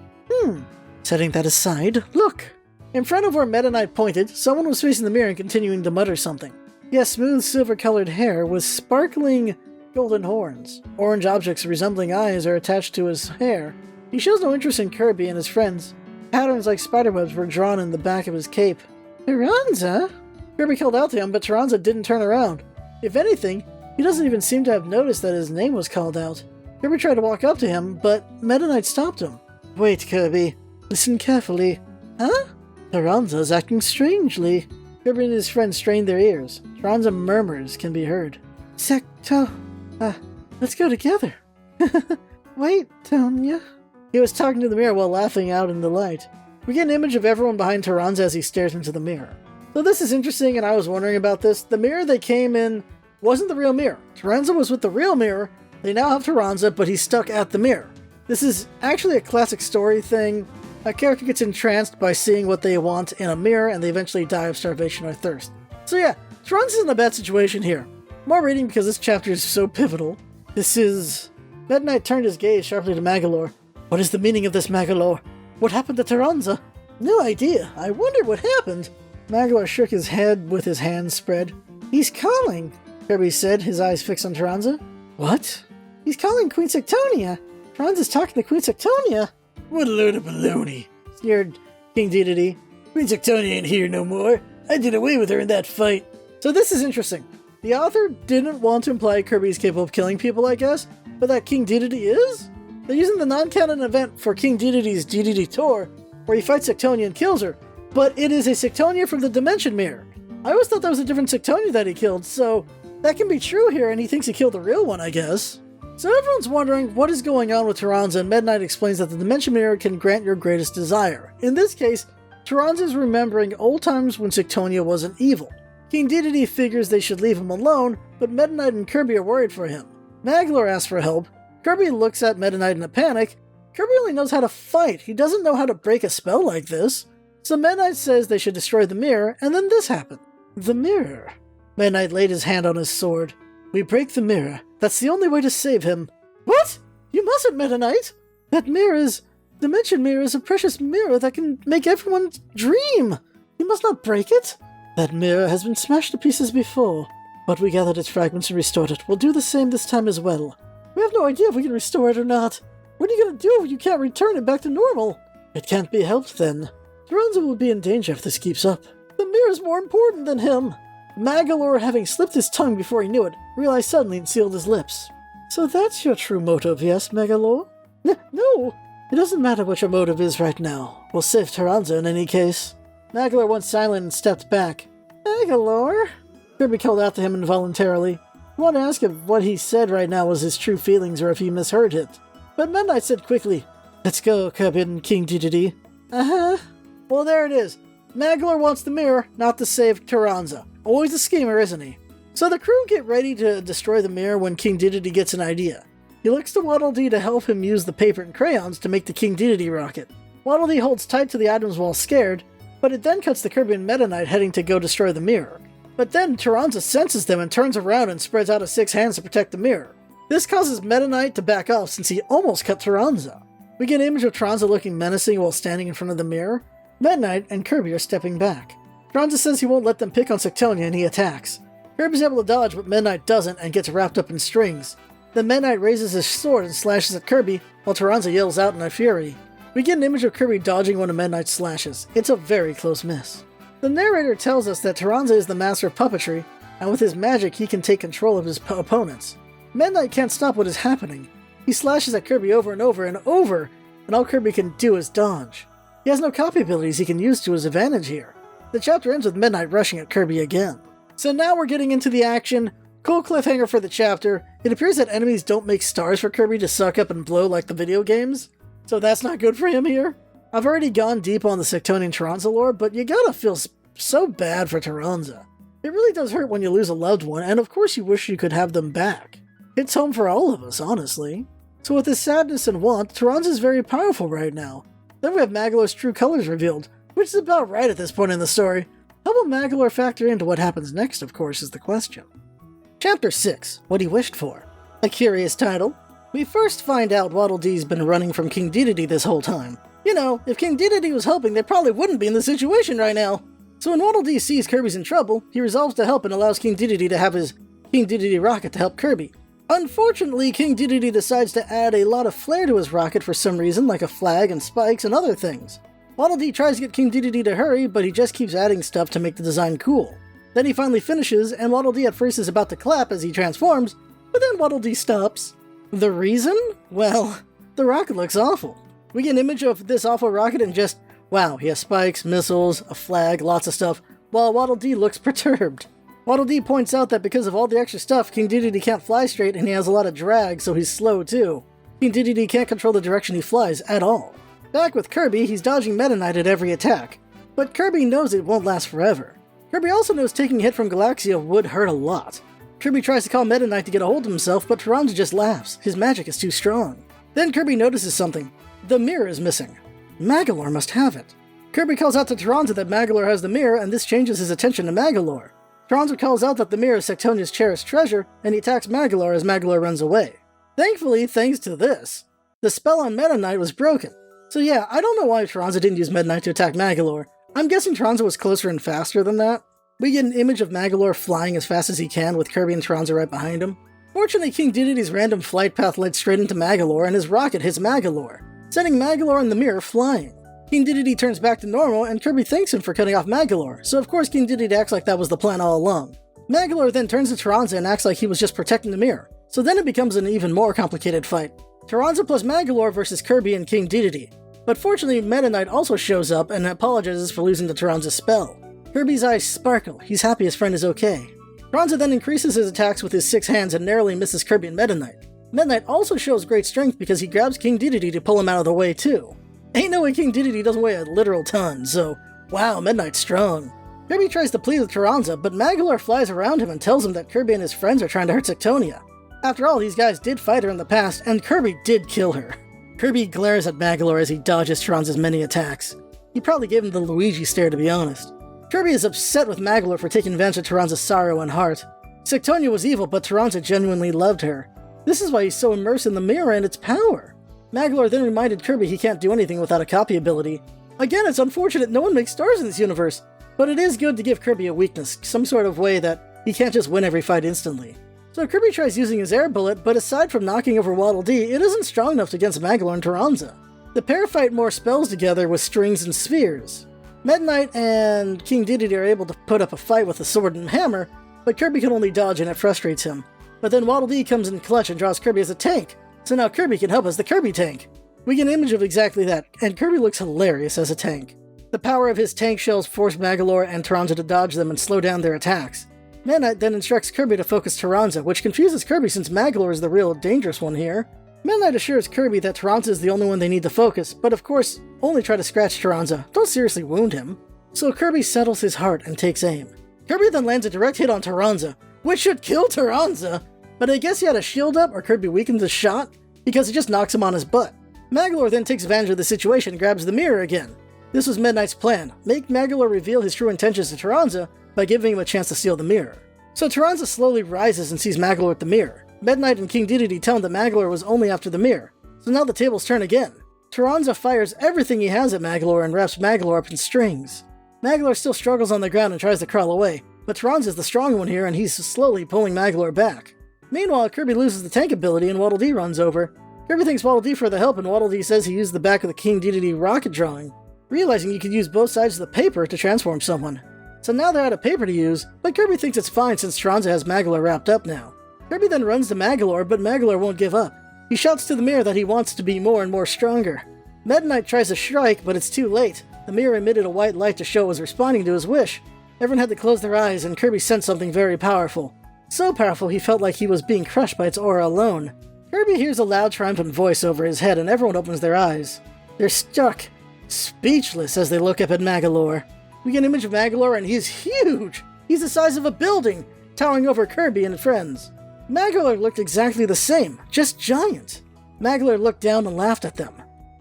Setting that aside, look. In front of where Meta Knight pointed, someone was facing the mirror and continuing to mutter something. He has smooth silver-colored hair with sparkling golden horns. Orange objects resembling eyes are attached to his hair. He shows no interest in Kirby and his friends. Patterns like spiderwebs were drawn in the back of his cape. Taranza? Kirby called out to him, but Taranza didn't turn around. If anything, he doesn't even seem to have noticed that his name was called out. Kirby tried to walk up to him, but Meta Knight stopped him. Wait, Kirby. Listen carefully. Huh? Taranza's acting strangely. Kirby and his friends strain their ears. Taranza murmurs can be heard. Let's go together. Wait, Tonya. He was talking to the mirror while laughing out in the light. We get an image of everyone behind Taranza as he stares into the mirror. So this is interesting, and I was wondering about this. The mirror they came in wasn't the real mirror. Taranza was with the real mirror. They now have Taranza, but he's stuck at the mirror. This is actually a classic story thing. A character gets entranced by seeing what they want in a mirror, and they eventually die of starvation or thirst. So yeah, Taranza's in a bad situation here. More reading because this chapter is so pivotal. This is... Meta Knight turned his gaze sharply to Magolor. What is the meaning of this, Magolor? What happened to Taranza? No idea. I wonder what happened. Magolor shook his head with his hands spread. He's calling, Kirby said, his eyes fixed on Taranza. What? He's calling Queen Sectonia. Taranza's talking to Queen Sectonia. What a load of baloney, sneered King Dedede. Queen Sectonia ain't here no more. I did away with her in that fight. So this is interesting. The author didn't want to imply Kirby is capable of killing people, I guess, but that King Dedede is? They're using the non-canon event for King Dedede's Dedede Tour, where he fights Sectonia and kills her, but it is a Sectonia from the Dimension Mirror. I always thought that was a different Sectonia that he killed, so that can be true here, and he thinks he killed the real one, I guess. So everyone's wondering what is going on with Taranza, and Meta Knight explains that the Dimension Mirror can grant your greatest desire. In this case, Taranza is remembering old times when Sectonia wasn't evil. King Dedede figures they should leave him alone, but Meta Knight and Kirby are worried for him. Magolor asks for help. Kirby looks at Meta Knight in a panic. Kirby only knows how to fight. He doesn't know how to break a spell like this. So Meta Knight says they should destroy the mirror, and then this happened. The mirror. Meta Knight laid his hand on his sword. We break the mirror. That's the only way to save him. What? You mustn't, Meta Knight! That mirror is... Dimension Mirror is a precious mirror that can make everyone dream! You must not break it! That mirror has been smashed to pieces before, but we gathered its fragments and restored it. We'll do the same this time as well. We have no idea if we can restore it or not. What are you gonna do if you can't return it back to normal? It can't be helped then. Taranza will be in danger if this keeps up. The mirror's more important than him! Magolor, having slipped his tongue before he knew it, realized suddenly and sealed his lips. So that's your true motive, yes, Magolor? No! It doesn't matter what your motive is right now. We'll save Taranza in any case. Magolor went silent and stepped back. Magolor? Kirby called out to him involuntarily. I want to ask if what he said right now was his true feelings or if he misheard it. But Meta Knight said quickly, Let's go, Kirby and King Dedede. Uh-huh. Well, there it is. Magolor wants the mirror, not to save Taranza. Always a schemer, isn't he? So the crew get ready to destroy the mirror when King Dedede gets an idea. He looks to Waddle Dee to help him use the paper and crayons to make the King Dedede rocket. Waddle Dee holds tight to the items while scared, but it then cuts to Kirby and Meta Knight heading to go destroy the mirror. But then Taranza senses them and turns around and spreads out his 6 hands to protect the mirror. This causes Meta Knight to back off since he almost cut Taranza. We get an image of Taranza looking menacing while standing in front of the mirror. Meta Knight and Kirby are stepping back. Taranza says he won't let them pick on Sectonia and he attacks. Kirby's able to dodge, but Meta Knight doesn't and gets wrapped up in strings. Then Meta Knight raises his sword and slashes at Kirby, while Taranza yells out in a fury. We get an image of Kirby dodging one of Meta Knight's slashes. It's a very close miss. The narrator tells us that Taranza is the master of puppetry, and with his magic he can take control of his opponents. Meta Knight can't stop what is happening. He slashes at Kirby over and over and over, and all Kirby can do is dodge. He has no copy abilities he can use to his advantage here. The chapter ends with Meta Knight rushing at Kirby again. So now we're getting into the action. Cool cliffhanger for the chapter. It appears that enemies don't make stars for Kirby to suck up and blow like the video games, so that's not good for him here. I've already gone deep on the Sectonian Taranza lore, but you gotta feel so bad for Taranza. It really does hurt when you lose a loved one, and of course you wish you could have them back. It's home for all of us, honestly. So with this sadness and want, Taranza is very powerful right now. Then we have Magolor's true colors revealed, which is about right at this point in the story. How will Magolor factor into what happens next, of course, is the question. Chapter 6, What He Wished For. A curious title. We first find out Waddle Dee's been running from King Dedede this whole time. You know, if King Dedede was helping, they probably wouldn't be in this situation right now. So when Waddle Dee sees Kirby's in trouble, he resolves to help and allows King Dedede to have his King Dedede rocket to help Kirby. Unfortunately, King Dedede decides to add a lot of flair to his rocket for some reason, like a flag and spikes and other things. Waddle Dee tries to get King Dedede to hurry, but he just keeps adding stuff to make the design cool. Then he finally finishes, and Waddle Dee at first is about to clap as he transforms, but then Waddle Dee stops. The reason? Well, the rocket looks awful. We get an image of this awful rocket and just, wow, he has spikes, missiles, a flag, lots of stuff. while Waddle Dee looks perturbed. Waddle Dee points out that because of all the extra stuff, King Dedede can't fly straight and he has a lot of drag, so he's slow too. King Dedede can't control the direction he flies at all. Back with Kirby, he's dodging Meta Knight at every attack, but Kirby knows it won't last forever. Kirby also knows taking a hit from Galaxia would hurt a lot. Kirby tries to call Meta Knight to get a hold of himself, but Taranza just laughs. His magic is too strong. Then Kirby notices something. The mirror is missing. Magolor must have it. Kirby calls out to Taranza that Magolor has the mirror, and this changes his attention to Magolor. Taranza calls out that the mirror is Sectonia's cherished treasure, and he attacks Magolor as Magolor runs away. Thankfully, thanks to this, the spell on Meta Knight was broken. So yeah, I don't know why Taranza didn't use Meta Knight to attack Magolor. I'm guessing Taranza was closer and faster than that. We get an image of Magolor flying as fast as he can with Kirby and Taranza right behind him. Fortunately, King Dedede's random flight path led straight into Magolor, and his rocket hits Magolor, sending Magolor and the mirror flying. King Dedede turns back to normal, and Kirby thanks him for cutting off Magolor, so of course King Dedede acts like that was the plan all along. Magolor then turns to Taranza and acts like he was just protecting the mirror, so then it becomes an even more complicated fight. Taranza plus Magolor versus Kirby and King Dedede. But fortunately, Meta Knight also shows up and apologizes for losing to Taranza's spell. Kirby's eyes sparkle. He's happy his friend is okay. Taranza then increases his attacks with his 6 hands and narrowly misses Kirby and Meta Knight. Meta Knight also shows great strength because he grabs King Dedede to pull him out of the way too. Ain't no way King Dedede doesn't weigh a literal ton, so wow, Meta Knight's strong. Kirby tries to plead with Taranza, but Magolor flies around him and tells him that Kirby and his friends are trying to hurt Sectonia. After all, these guys did fight her in the past, and Kirby did kill her. Kirby glares at Magolor as he dodges Taranza's many attacks. He probably gave him the Luigi stare, to be honest. Kirby is upset with Magolor for taking advantage of Taranza's sorrow and heart. Sectonia was evil, but Taranza genuinely loved her. This is why he's so immersed in the mirror and its power. Magolor then reminded Kirby he can't do anything without a copy ability. Again, it's unfortunate no one makes stars in this universe, but it is good to give Kirby a weakness, some sort of way that he can't just win every fight instantly. So Kirby tries using his air bullet, but aside from knocking over Waddle Dee, it isn't strong enough against Magolor and Taranza. The pair fight more spells together with strings and spheres. Meta Knight and King Dedede are able to put up a fight with a sword and hammer, but Kirby can only dodge and it frustrates him. But then Waddle Dee comes in clutch and draws Kirby as a tank, so now Kirby can help as the Kirby tank. We get an image of exactly that, and Kirby looks hilarious as a tank. The power of his tank shells force Magolor and Taranza to dodge them and slow down their attacks. Meta Knight then instructs Kirby to focus Taranza, which confuses Kirby since Magolor is the real dangerous one here. Meta Knight assures Kirby that Taranza is the only one they need to focus, but of course, only try to scratch Taranza, don't seriously wound him. So Kirby settles his heart and takes aim. Kirby then lands a direct hit on Taranza, which should kill Taranza, but I guess he had a shield up or Kirby weakens the shot, because it just knocks him on his butt. Magolor then takes advantage of the situation and grabs the mirror again. This was Meta Knight's plan, make Magolor reveal his true intentions to Taranza by giving him a chance to steal the mirror. So Taranza slowly rises and sees Magolor with the mirror. Meta Knight and King Dedede tell him that Magolor was only after the mirror, so now the tables turn again. Taranza fires everything he has at Magolor and wraps Magolor up in strings. Magolor still struggles on the ground and tries to crawl away, but Taranza's the strong one here and he's slowly pulling Magolor back. Meanwhile, Kirby loses the tank ability and Waddle Dee runs over. Kirby thanks Waddle Dee for the help and Waddle Dee says he used the back of the King Dedede rocket drawing, realizing you could use both sides of the paper to transform someone. So now they're out of paper to use, but Kirby thinks it's fine since Taranza has Magolor wrapped up now. Kirby then runs to Magolor, but Magolor won't give up. He shouts to the mirror that he wants to be more and more stronger. Meta Knight tries to strike, but it's too late. The mirror emitted a white light to show it was responding to his wish. Everyone had to close their eyes, and Kirby sensed something very powerful. So powerful he felt like he was being crushed by its aura alone. Kirby hears a loud triumphant voice over his head, and everyone opens their eyes. They're stuck, speechless as they look up at Magolor. We get an image of Magolor, and he's huge! He's the size of a building, towering over Kirby and friends. Magolor looked exactly the same, just giant. Magolor looked down and laughed at them.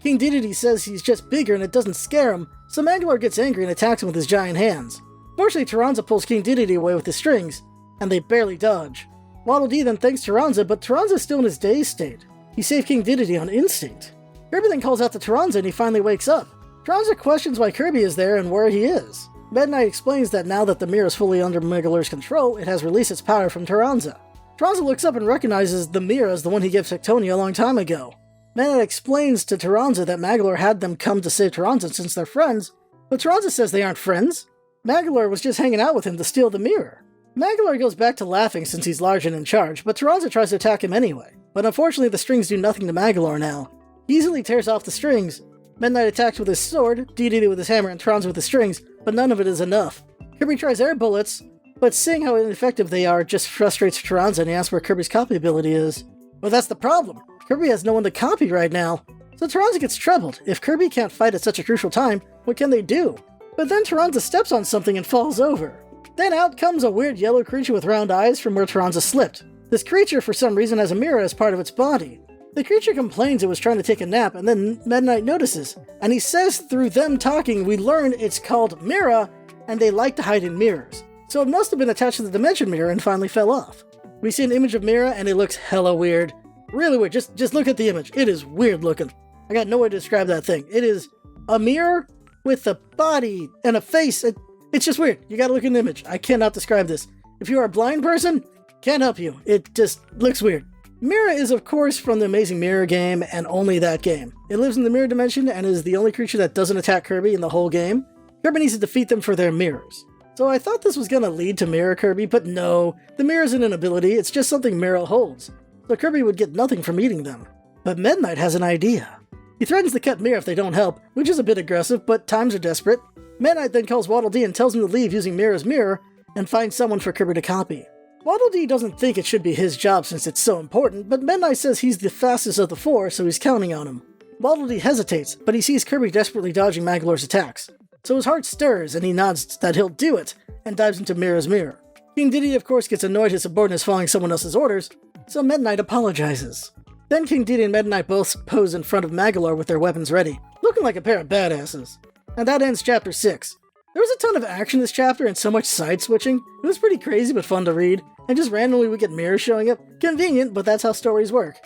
King Dedede says he's just bigger and it doesn't scare him, so Magolor gets angry and attacks him with his giant hands. Fortunately, Taranza pulls King Dedede away with his strings, and they barely dodge. Waddle Dee then thanks Taranza, but Taranza's still in his dazed state. He saved King Dedede on instinct. Kirby then calls out to Taranza and he finally wakes up. Taranza questions why Kirby is there and where he is. Meta Knight explains that now that the mirror is fully under Magolor's control, it has released its power from Taranza. Taranza looks up and recognizes the mirror as the one he gave Sectonia a long time ago. Meta Knight explains to Taranza that Magolor had them come to save Taranza since they're friends, but Taranza says they aren't friends. Magolor was just hanging out with him to steal the mirror. Magolor goes back to laughing since he's large and in charge, but Taranza tries to attack him anyway. But unfortunately the strings do nothing to Magolor now. He easily tears off the strings. Meta Knight attacks with his sword, Dedede with his hammer, and Taranza with the strings, but none of it is enough. Kirby tries air bullets, but seeing how ineffective they are just frustrates Taranza and he asks where Kirby's copy ability is. Well, that's the problem. Kirby has no one to copy right now. So Taranza gets troubled. If Kirby can't fight at such a crucial time, what can they do? But then Taranza steps on something and falls over. Then out comes a weird yellow creature with round eyes from where Taranza slipped. This creature, for some reason, has a mirror as part of its body. The creature complains it was trying to take a nap, and then Meta Knight notices. And he says through them talking, we learn it's called Mirror, and they like to hide in mirrors. So it must have been attached to the Dimension Mirror and finally fell off. We see an image of Mirror, and it looks hella weird. Really weird. Just look at the image. It is weird looking. I got no way to describe that thing. It is a mirror with a body and a face. It's just weird. You gotta look at an image. I cannot describe this. If you are a blind person, can't help you. It just looks weird. Mirror is, of course, from the Amazing Mirror game, and only that game. It lives in the Mirror Dimension and is the only creature that doesn't attack Kirby in the whole game. Kirby needs to defeat them for their mirrors. So I thought this was gonna lead to Mirror Kirby, but no. The mirror isn't an ability, it's just something Mirror holds. So Kirby would get nothing from eating them. But Meta Knight has an idea. He threatens to cut Mirror if they don't help, which is a bit aggressive, but times are desperate. Meta Knight then calls Waddle Dee and tells him to leave using Mirror's mirror and find someone for Kirby to copy. Waddle Dee doesn't think it should be his job since it's so important, but Meta Knight says he's the fastest of the four, so he's counting on him. Waddle Dee hesitates, but he sees Kirby desperately dodging Magolor's attacks. So his heart stirs, and he nods that he'll do it, and dives into Mirror's mirror. King Dedede, of course, gets annoyed his subordinate is following someone else's orders, so Meta Knight apologizes. Then King Dedede and Meta Knight both pose in front of Magolor with their weapons ready, looking like a pair of badasses. And that ends Chapter 6. There was a ton of action this chapter and so much side-switching. It was pretty crazy but fun to read, and just randomly we get mirrors showing up. Convenient, but that's how stories work.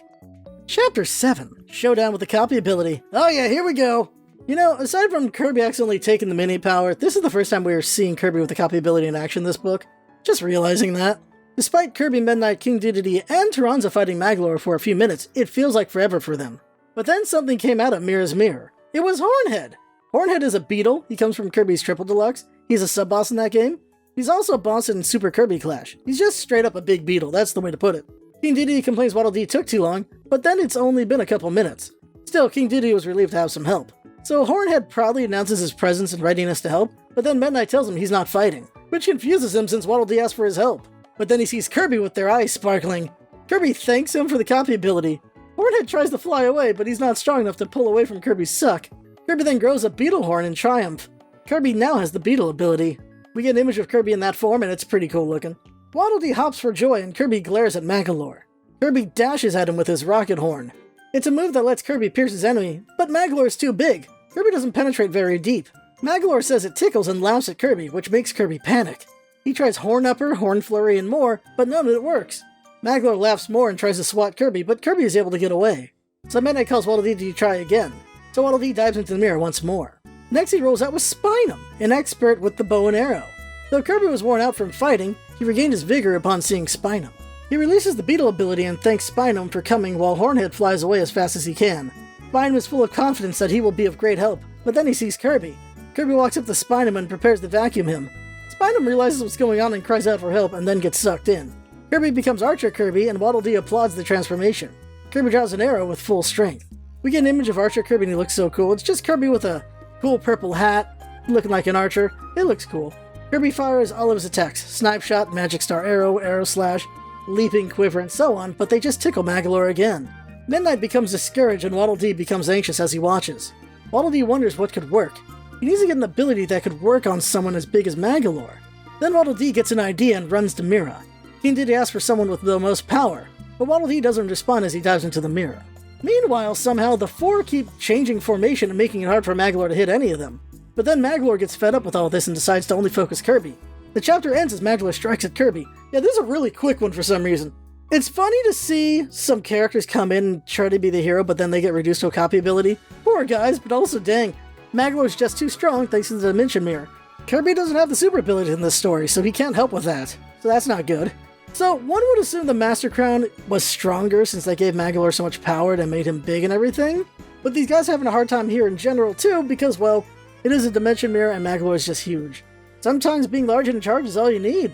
Chapter 7, Showdown with the Copy Ability. Oh yeah, here we go! You know, aside from Kirby accidentally taking the mini power, this is the first time we are seeing Kirby with the copy ability in action this book. Just realizing that. Despite Kirby, Meta Knight, King Dedede, and Taranza fighting Magolor for a few minutes, it feels like forever for them. But then something came out of Mirror's mirror. It was Hornhead! Hornhead is a beetle. He comes from Kirby's Triple Deluxe. He's a sub-boss in that game. He's also a boss in Super Kirby Clash. He's just straight up a big beetle, that's the way to put it. King Dedede complains Waddle Dee took too long, but then it's only been a couple minutes. Still, King Dedede was relieved to have some help. So Hornhead proudly announces his presence and readiness to help, but then Meta Knight tells him he's not fighting, which confuses him since Waddle Dee asked for his help. But then he sees Kirby with their eyes sparkling. Kirby thanks him for the copy ability. Hornhead tries to fly away, but he's not strong enough to pull away from Kirby's suck. Kirby then grows a beetle horn in triumph. Kirby now has the beetle ability. We get an image of Kirby in that form, and it's pretty cool looking. Waddle Dee hops for joy, and Kirby glares at Magolor. Kirby dashes at him with his rocket horn. It's a move that lets Kirby pierce his enemy, but Magolor is too big. Kirby doesn't penetrate very deep. Magolor says it tickles and laughs at Kirby, which makes Kirby panic. He tries Horn Upper, Horn Flurry, and more, but none of it works. Magolor laughs more and tries to swat Kirby, but Kirby is able to get away. So Meta Knight calls Waddle Dee to try again. So Waddle Dee dives into the mirror once more. Next he rolls out with Spinum, an expert with the bow and arrow. Though Kirby was worn out from fighting, he regained his vigor upon seeing Spinum. He releases the beetle ability and thanks Spinum for coming while Hornhead flies away as fast as he can. Spinum is full of confidence that he will be of great help, but then he sees Kirby. Kirby walks up to Spinum and prepares to vacuum him. Spinum realizes what's going on and cries out for help and then gets sucked in. Kirby becomes Archer Kirby and Waddle Dee applauds the transformation. Kirby draws an arrow with full strength. We get an image of Archer Kirby and he looks so cool. It's just Kirby with a cool purple hat, looking like an archer. It looks cool. Kirby fires all of his attacks, Snipe Shot, Magic Star Arrow, Arrow Slash, Leaping Quiver, and so on, but they just tickle Magolor again. Meta Knight becomes discouraged and Waddle Dee becomes anxious as he watches. Waddle Dee wonders what could work. He needs to get an ability that could work on someone as big as Magolor. Then Waddle Dee gets an idea and runs to Mirror. King Dedede asks for someone with the most power, but Waddle Dee doesn't respond as he dives into the mirror. Meanwhile, somehow the four keep changing formation and making it hard for Magolor to hit any of them. But then Magolor gets fed up with all this and decides to only focus Kirby. The chapter ends as Magolor strikes at Kirby. Yeah, this is a really quick one for some reason. It's funny to see some characters come in and try to be the hero, but then they get reduced to a copy ability. Poor guys, but also dang, Magolor's just too strong thanks to the Dimension Mirror. Kirby doesn't have the super ability in this story, so he can't help with that. So that's not good. So one would assume the Master Crown was stronger since they gave Magolor so much power and made him big and everything. But these guys are having a hard time here in general too because, well, it is a Dimension Mirror and Magolor is just huge. Sometimes being large and in charge is all you need.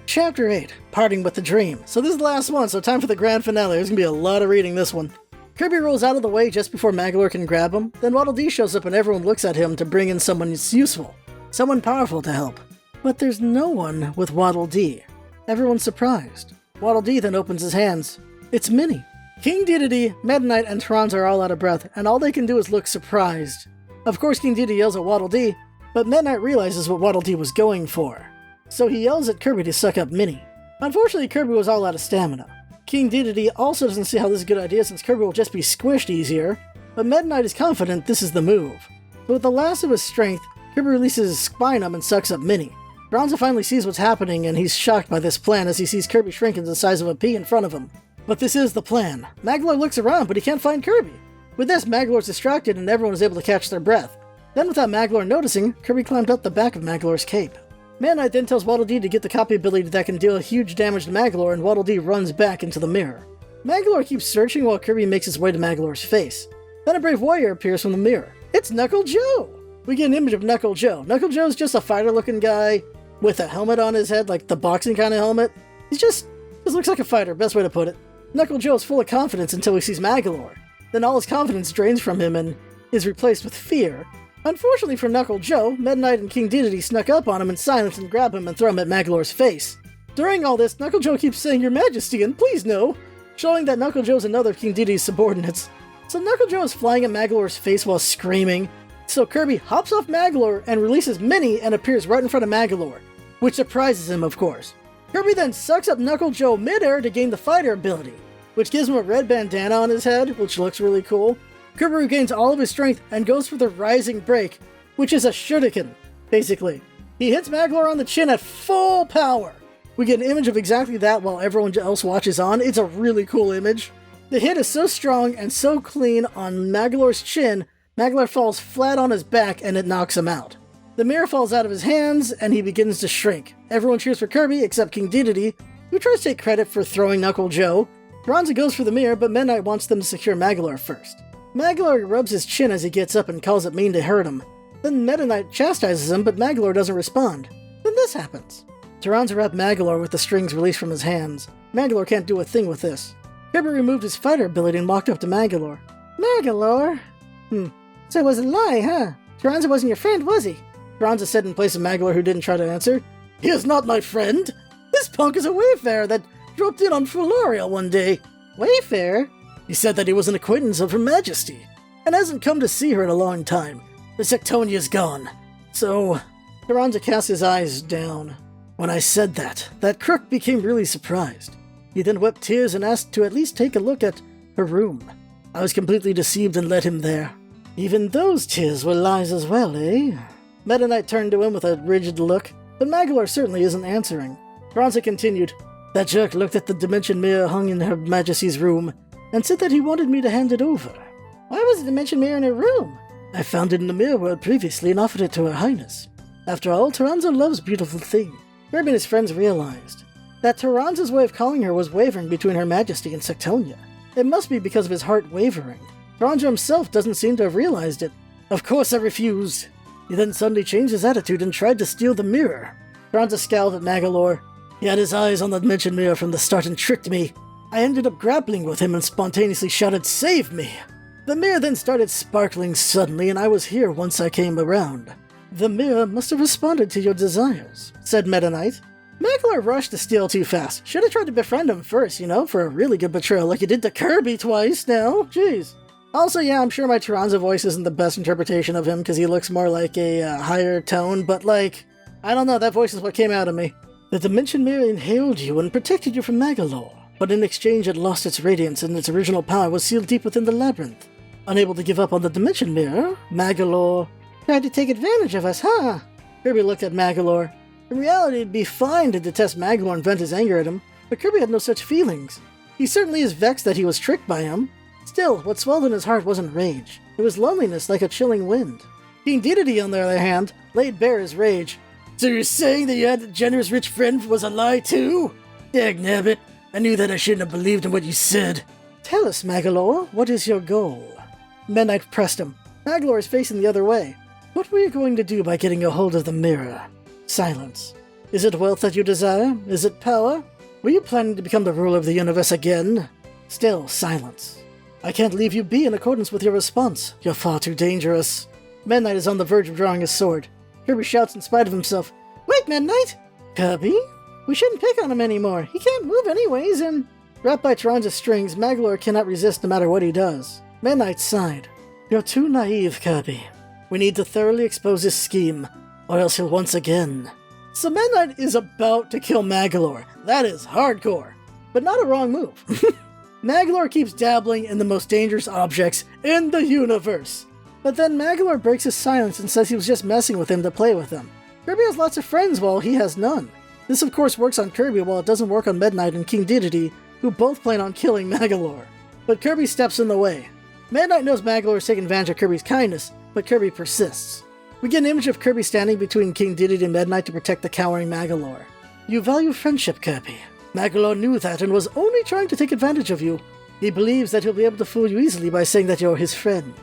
Chapter 8, Parting with the Dream. So this is the last one, so time for the grand finale. There's gonna be a lot of reading this one. Kirby rolls out of the way just before Magolor can grab him. Then Waddle Dee shows up and everyone looks at him to bring in someone useful. Someone powerful to help. But there's no one with Waddle Dee. Everyone's surprised. Waddle Dee then opens his hands. It's Minnie. King Dedede, Meta Knight, and Taranza are all out of breath, and all they can do is look surprised. Of course, King Dedede yells at Waddle Dee, but Meta Knight realizes what Waddle Dee was going for. So he yells at Kirby to suck up Minnie. Unfortunately, Kirby was all out of stamina. King Dedede also doesn't see how this is a good idea since Kirby will just be squished easier, but Meta Knight is confident this is the move. But with the last of his strength, Kirby releases his Spinum and sucks up Minnie. Taranza finally sees what's happening and he's shocked by this plan as he sees Kirby shrink into the size of a pea in front of him. But this is the plan. Magolor looks around, but he can't find Kirby. With this, Magolor's distracted and everyone is able to catch their breath. Then without Magolor noticing, Kirby climbed up the back of Magolor's cape. Meta Knight then tells Waddle Dee to get the copy ability that can deal huge damage to Magolor, and Waddle Dee runs back into the mirror. Magolor keeps searching while Kirby makes his way to Magolor's face. Then a brave warrior appears from the mirror. It's Knuckle Joe! We get an image of Knuckle Joe. Knuckle Joe's just a fighter-looking guy with a helmet on his head, like the boxing kind of helmet. He just looks like a fighter, best way to put it. Knuckle Joe is full of confidence until he sees Magolor. Then all his confidence drains from him and is replaced with fear. Unfortunately for Knuckle Joe, Meta Knight and King Dedede snuck up on him in silence and grab him and throw him at Magolor's face. During all this, Knuckle Joe keeps saying, "Your Majesty," and "Please no," showing that Knuckle Joe's another of King Dedede's subordinates. So Knuckle Joe is flying at Magolor's face while screaming. So Kirby hops off Magolor and releases Minnie and appears right in front of Magolor, which surprises him, of course. Kirby then sucks up Knuckle Joe midair to gain the fighter ability, which gives him a red bandana on his head, which looks really cool. Kirby regains all of his strength and goes for the Rising Break, which is a shuriken, basically. He hits Magolor on the chin at full power. We get an image of exactly that while everyone else watches on. It's a really cool image. The hit is so strong and so clean on Magolor's chin, Magolor falls flat on his back and it knocks him out. The mirror falls out of his hands and he begins to shrink. Everyone cheers for Kirby except King Dedede, who tries to take credit for throwing Knuckle Joe. Taranza goes for the mirror, but Meta Knight wants them to secure Magolor first. Magolor rubs his chin as he gets up and calls it mean to hurt him. Then Meta Knight chastises him, but Magolor doesn't respond. Then this happens. Taranza wrapped Magolor with the strings released from his hands. Magolor can't do a thing with this. Kirby removed his fighter ability and walked up to Magolor. Magolor? So it was a lie, huh? Taranza wasn't your friend, was he? Taranza said in place of Magolor, who didn't try to answer. He is not my friend. This punk is a wayfarer that dropped in on Fularia one day. Wayfarer? He said that he was an acquaintance of Her Majesty, and hasn't come to see her in a long time. The Sectonia's gone. So, Taranza cast his eyes down. When I said that crook became really surprised. He then wept tears and asked to at least take a look at her room. I was completely deceived and led him there. Even those tears were lies as well, eh? Meta Knight turned to him with a rigid look, but Magolor certainly isn't answering. Taranza continued. That jerk looked at the dimension mirror hung in Her Majesty's room, and said that he wanted me to hand it over. Why was the dimension mirror in her room? I found it in the mirror world previously and offered it to Her Highness. After all, Taranza loves beautiful things. Kirby and his friends realized that Taranza's way of calling her was wavering between Her Majesty and Sectonia. It must be because of his heart wavering. Taranza himself doesn't seem to have realized it. Of course I refused. He then suddenly changed his attitude and tried to steal the mirror. Taranza scowled at Magolor. He had his eyes on the dimension mirror from the start and tricked me. I ended up grappling with him and spontaneously shouted, "Save me!" The mirror then started sparkling suddenly, and I was here once I came around. The mirror must have responded to your desires, said Meta Knight. Magolor rushed to steal too fast. Should have tried to befriend him first, for a really good betrayal like you did to Kirby twice now. Jeez. Also, yeah, I'm sure my Taranza voice isn't the best interpretation of him because he looks more like a higher tone, but I don't know, that voice is what came out of me. The dimension mirror inhaled you and protected you from Magolor, but in exchange it lost its radiance and its original power was sealed deep within the labyrinth. Unable to give up on the dimension mirror, Magolor tried to take advantage of us, huh? Kirby looked at Magolor. In reality, it'd be fine to detest Magolor and vent his anger at him, but Kirby had no such feelings. He certainly is vexed that he was tricked by him. Still, what swelled in his heart wasn't rage. It was loneliness like a chilling wind. King Dedede, on the other hand, laid bare his rage. So you're saying that you had a generous rich friend was a lie too? Dagnabbit, I knew that I shouldn't have believed in what you said. Tell us, Magolor, what is your goal? Meta Knight pressed him. Magolor is facing the other way. What were you going to do by getting a hold of the mirror? Silence. Is it wealth that you desire? Is it power? Were you planning to become the ruler of the universe again? Still silence. I can't leave you be in accordance with your response. You're far too dangerous. Meta Knight is on the verge of drawing his sword. Kirby shouts in spite of himself, Wait! right, Midnight? Kirby? We shouldn't pick on him anymore. He can't move anyways, and... Wrapped by Taranza's strings, Magolor cannot resist no matter what he does. Midnight sighed. You're too naive, Kirby. We need to thoroughly expose his scheme, or else he'll once again... So Midnight is about to kill Magolor. That is hardcore. But not a wrong move. Magolor keeps dabbling in the most dangerous objects in the universe. But then Magolor breaks his silence and says he was just messing with him to play with him. Kirby has lots of friends while he has none. This of course works on Kirby while it doesn't work on Midnight and King Dedede, who both plan on killing Magolor. But Kirby steps in the way. Midnight knows Magolor is taking advantage of Kirby's kindness, but Kirby persists. We get an image of Kirby standing between King Dedede and Midnight to protect the cowering Magolor. You value friendship, Kirby. Magolor knew that and was only trying to take advantage of you. He believes that he'll be able to fool you easily by saying that you're his friend.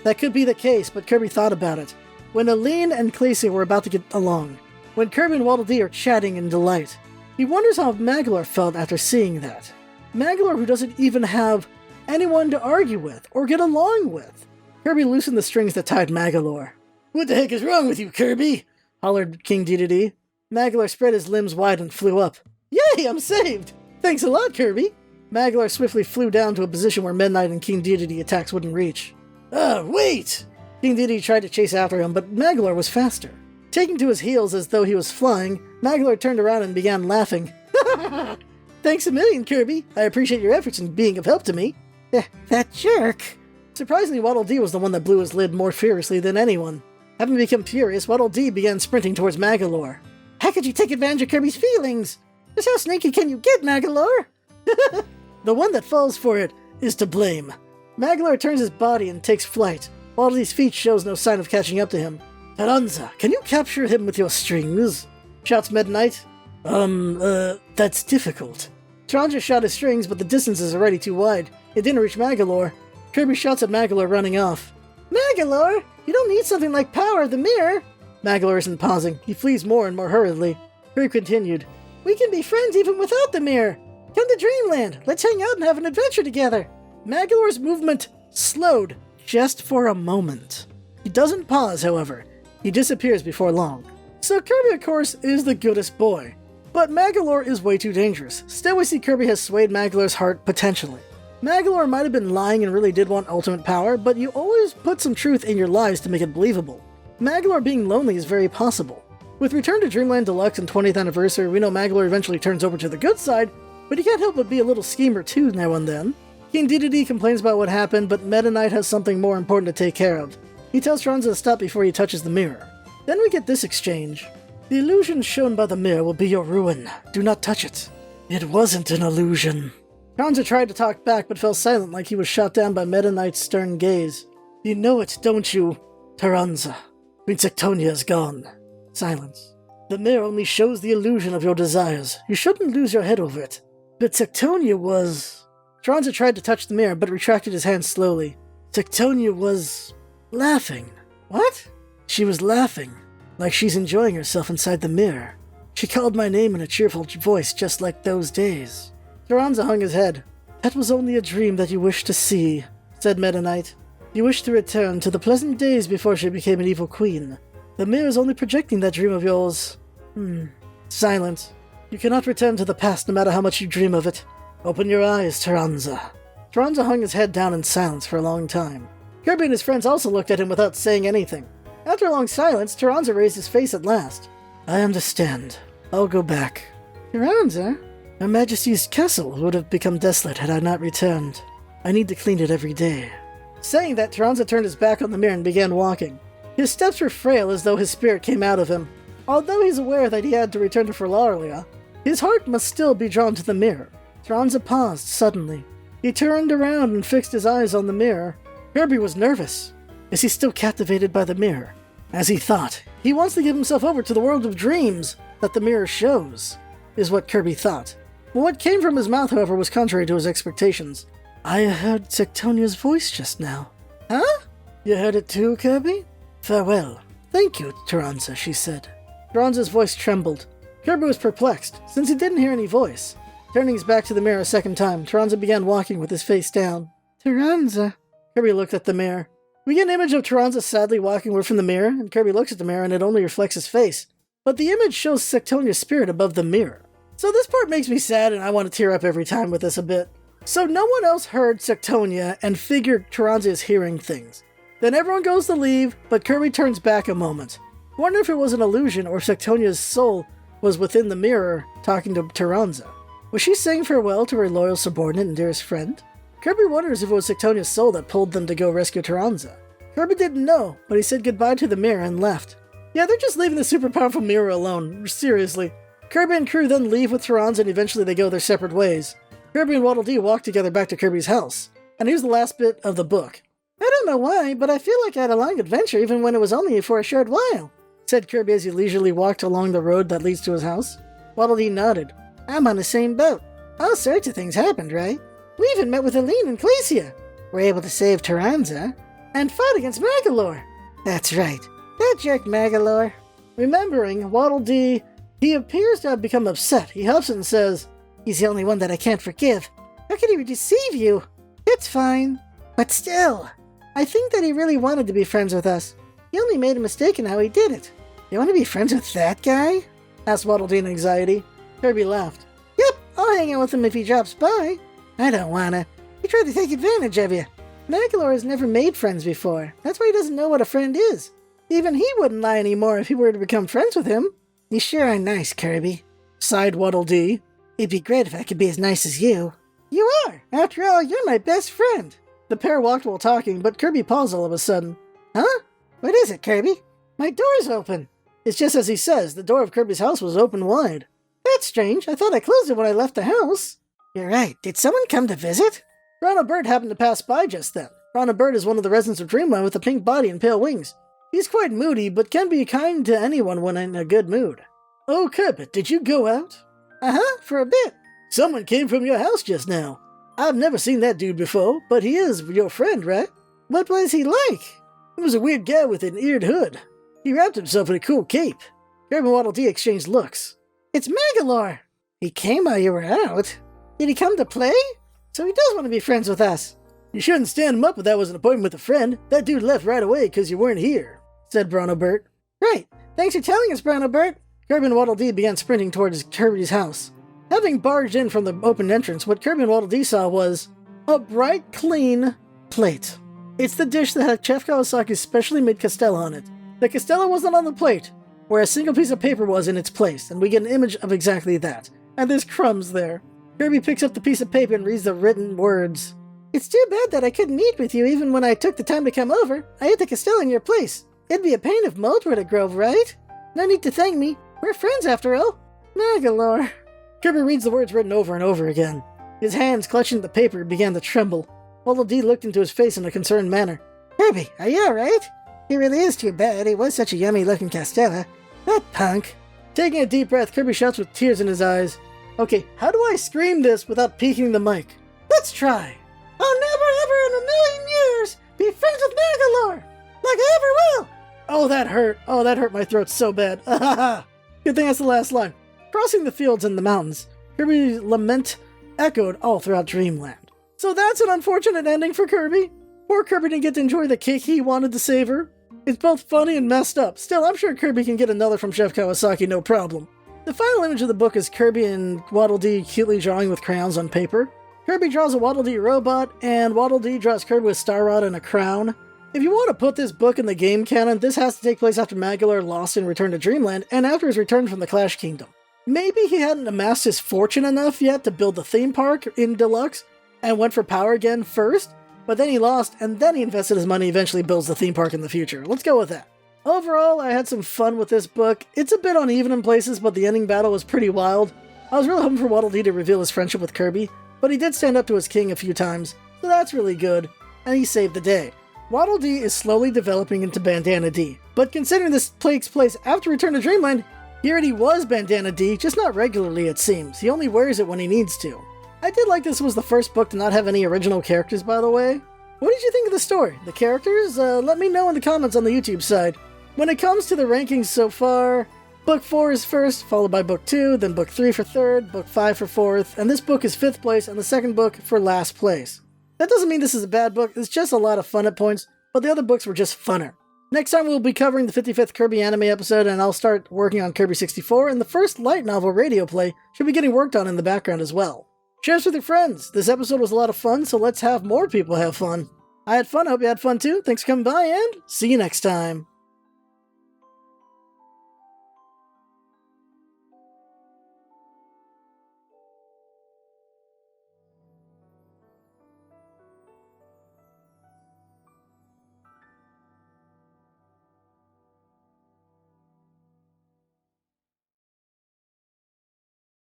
That could be the case, but Kirby thought about it. When Aline and Clacy were about to get along, when Kirby and Waddle Dee are chatting in delight, he wonders how Magolor felt after seeing that. Magolor who doesn't even have anyone to argue with or get along with. Kirby loosened the strings that tied Magolor. What the heck is wrong with you, Kirby? Hollered King Dedede. Magolor spread his limbs wide and flew up. Yay, I'm saved! Thanks a lot, Kirby! Magolor swiftly flew down to a position where Midnight and King Dedede attacks wouldn't reach. Wait! King Dedede tried to chase after him, but Magolor was faster. Taking to his heels as though he was flying, Magolor turned around and began laughing. Thanks a million, Kirby. I appreciate your efforts in being of help to me. That jerk. Surprisingly, Waddle Dee was the one that blew his lid more furiously than anyone. Having become furious, Waddle Dee began sprinting towards Magolor. How could you take advantage of Kirby's feelings? Just how sneaky can you get, Magolor? The one that falls for it is to blame. Magolor turns his body and takes flight. Waddle Dee's feet shows no sign of catching up to him. Taranza, can you capture him with your strings? Shouts Midnight. That's difficult. Taranza shot his strings, but the distance is already too wide. It didn't reach Magolor. Kirby shouts at Magolor, running off. Magolor, you don't need something like power of the mirror. Magolor isn't pausing. He flees more and more hurriedly. Kirby continued. We can be friends even without the mirror. Come to Dreamland. Let's hang out and have an adventure together. Magolor's movement slowed just for a moment. He doesn't pause, however. He disappears before long. So Kirby, of course, is the goodest boy. But Magolor is way too dangerous. Still, we see Kirby has swayed Magolor's heart potentially. Magolor might have been lying and really did want ultimate power, but you always put some truth in your lies to make it believable. Magolor being lonely is very possible. With Return to Dreamland Deluxe and 20th Anniversary, we know Magolor eventually turns over to the good side, but he can't help but be a little schemer too now and then. King Dedede complains about what happened, but Meta Knight has something more important to take care of. He tells Taranza to stop before he touches the mirror. Then we get this exchange. The illusion shown by the mirror will be your ruin. Do not touch it. It wasn't an illusion. Taranza tried to talk back, but fell silent like he was shot down by Meta Knight's stern gaze. You know it, don't you, Taranza? Queen Sectonia is gone. Silence. The mirror only shows the illusion of your desires. You shouldn't lose your head over it. But Sectonia was... Taranza tried to touch the mirror, but retracted his hand slowly. Sectonia was... laughing. What? She was laughing, like she's enjoying herself inside the mirror. She called my name in a cheerful voice just like those days. Taranza hung his head. That was only a dream that you wished to see, said Meta Knight. You wished to return to the pleasant days before she became an evil queen. The mirror is only projecting that dream of yours. Silence. You cannot return to the past no matter how much you dream of it. Open your eyes, Taranza. Taranza hung his head down in silence for a long time. Kirby and his friends also looked at him without saying anything. After a long silence, Taranza raised his face at last. I understand. I'll go back. Taranza? Her Majesty's castle would have become desolate had I not returned. I need to clean it every day. Saying that, Taranza turned his back on the mirror and began walking. His steps were frail as though his spirit came out of him. Although he's aware that he had to return to Ferlaria, his heart must still be drawn to the mirror. Taranza paused suddenly. He turned around and fixed his eyes on the mirror. Kirby was nervous. Is he still captivated by the mirror? As he thought, he wants to give himself over to the world of dreams that the mirror shows, is what Kirby thought. What came from his mouth, however, was contrary to his expectations. I heard Sectonia's voice just now. Huh? You heard it too, Kirby? Farewell. Thank you, Taranza, she said. Taranza's voice trembled. Kirby was perplexed, since he didn't hear any voice. Turning his back to the mirror a second time, Taranza began walking with his face down. Taranza. Kirby looked at the mirror. We get an image of Taranza sadly walking away from the mirror, and Kirby looks at the mirror and it only reflects his face. but the image shows Sectonia's spirit above the mirror. So this part makes me sad and I want to tear up every time with this a bit. So no one else heard Sectonia and figured Taranza is hearing things. Then everyone goes to leave, but Kirby turns back a moment. Wonder if it was an illusion or if Sectonia's soul was within the mirror talking to Taranza. Was she saying farewell to her loyal subordinate and dearest friend? Kirby wonders if it was Sectonia's soul that pulled them to go rescue Taranza. Kirby didn't know, but he said goodbye to the mirror and left. Yeah, they're just leaving the super powerful mirror alone, seriously. Kirby and Krew then leave with Taranza and eventually they go their separate ways. Kirby and Waddle Dee walk together back to Kirby's house. And here's the last bit of the book. I don't know why, but I feel like I had a long adventure even when it was only for a short while, said Kirby as he leisurely walked along the road that leads to his house. Waddle Dee nodded. I'm on the same boat. All sorts of things happened, right? We even met with Aline and Glacia. We're able to save Taranza. And fought against Magolor. That's right. That jerk Magolor. Remembering Waddle Dee, he appears to have become upset. He huffs and says, he's the only one that I can't forgive. How could he deceive you? It's fine. But still, I think that he really wanted to be friends with us. He only made a mistake in how he did it. You want to be friends with that guy? Asked Waddle Dee in anxiety. Kirby laughed. Yep, I'll hang out with him if he drops by. I don't wanna. He tried to take advantage of you. Magolor has never made friends before. That's why he doesn't know what a friend is. Even he wouldn't lie anymore if he were to become friends with him. You sure are nice, Kirby, sighed Waddle Dee. It'd be great if I could be as nice as you. You are! After all, you're my best friend! The pair walked while talking, but Kirby paused all of a sudden. Huh? What is it, Kirby? My door's open! It's just as he says, the door of Kirby's house was open wide. That's strange, I thought I closed it when I left the house. You're right, did someone come to visit? Brown Bird happened to pass by just then. Brown Bird is one of the residents of Dreamland with a pink body and pale wings. He's quite moody, but can be kind to anyone when in a good mood. Oh, Kirby, did you go out? Uh-huh, for a bit. Someone came from your house just now. I've never seen that dude before, but he is your friend, right? What was he like? He was a weird guy with an eared hood. He wrapped himself in a cool cape. Kirby and Waddle Dee exchanged looks. It's Magolor! He came while you were out. Did he come to play? So he does want to be friends with us. You shouldn't stand him up if that was an appointment with a friend. That dude left right away because you weren't here, said Brown Bert. Right. Thanks for telling us, Brown Bert. Kirby and Waddle Dee began sprinting towards Kirby's house. Having barged in from the open entrance, what Kirby and Waddle Dee saw was a bright, clean plate. It's the dish that had Chef Kawasaki's specially made castella on it. The castella wasn't on the plate, where a single piece of paper was in its place, and we get an image of exactly that. And there's crumbs there. Kirby picks up the piece of paper and reads the written words. It's too bad that I couldn't eat with you even when I took the time to come over. I ate the castella in your place. It'd be a pain if mold were to grow, right? No need to thank me. We're friends after all. Magolor. Kirby reads the words written over and over again. His hands, clutching the paper, began to tremble. Waddle Dee looked into his face in a concerned manner. Kirby, are you alright? He really is too bad. He was such a yummy-looking castella. That punk. Taking a deep breath, Kirby shouts with tears in his eyes. Okay, how do I scream this without peeking the mic? Let's try. I'll never ever in a million years be friends with Magolor! Like I ever will! Oh, that hurt. Oh, that hurt my throat so bad. Good thing that's the last line. Crossing the fields and the mountains, Kirby's lament echoed all throughout Dreamland. So that's an unfortunate ending for Kirby. Poor Kirby didn't get to enjoy the cake he wanted to savor. It's both funny and messed up. Still, I'm sure Kirby can get another from Chef Kawasaki, no problem. The final image of the book is Kirby and Waddle Dee cutely drawing with crayons on paper. Kirby draws a Waddle Dee robot, and Waddle Dee draws Kirby with Star Rod and a crown. If you want to put this book in the game canon, this has to take place after Magolor lost and returned to Dreamland, and after his return from the Clash Kingdom. Maybe he hadn't amassed his fortune enough yet to build the theme park in Deluxe, and went for power again first, but then he lost, and then he invested his money, eventually builds the theme park in the future. Let's go with that. Overall, I had some fun with this book. It's a bit uneven in places, but the ending battle was pretty wild. I was really hoping for Waddle Dee to reveal his friendship with Kirby, but he did stand up to his king a few times, so that's really good, and he saved the day. Waddle Dee is slowly developing into Bandana D, but considering this takes place after Return to Dreamland, he already was Bandana D, just not regularly it seems. He only wears it when he needs to. I did like this was the first book to not have any original characters, by the way. What did you think of the story? The characters? Let me know in the comments on the YouTube side. When it comes to the rankings so far, Book 4 is first, followed by Book 2, then Book 3 for third, Book 5 for fourth, and this book is 5th place, and the second book for last place. That doesn't mean this is a bad book, it's just a lot of fun at points, but the other books were just funner. Next time we'll be covering the 55th Kirby anime episode, and I'll start working on Kirby 64, and the first light novel radio play should be getting worked on in the background as well. Share this with your friends. This episode was a lot of fun, so let's have more people have fun. I had fun, I hope you had fun too. Thanks for coming by, and see you next time.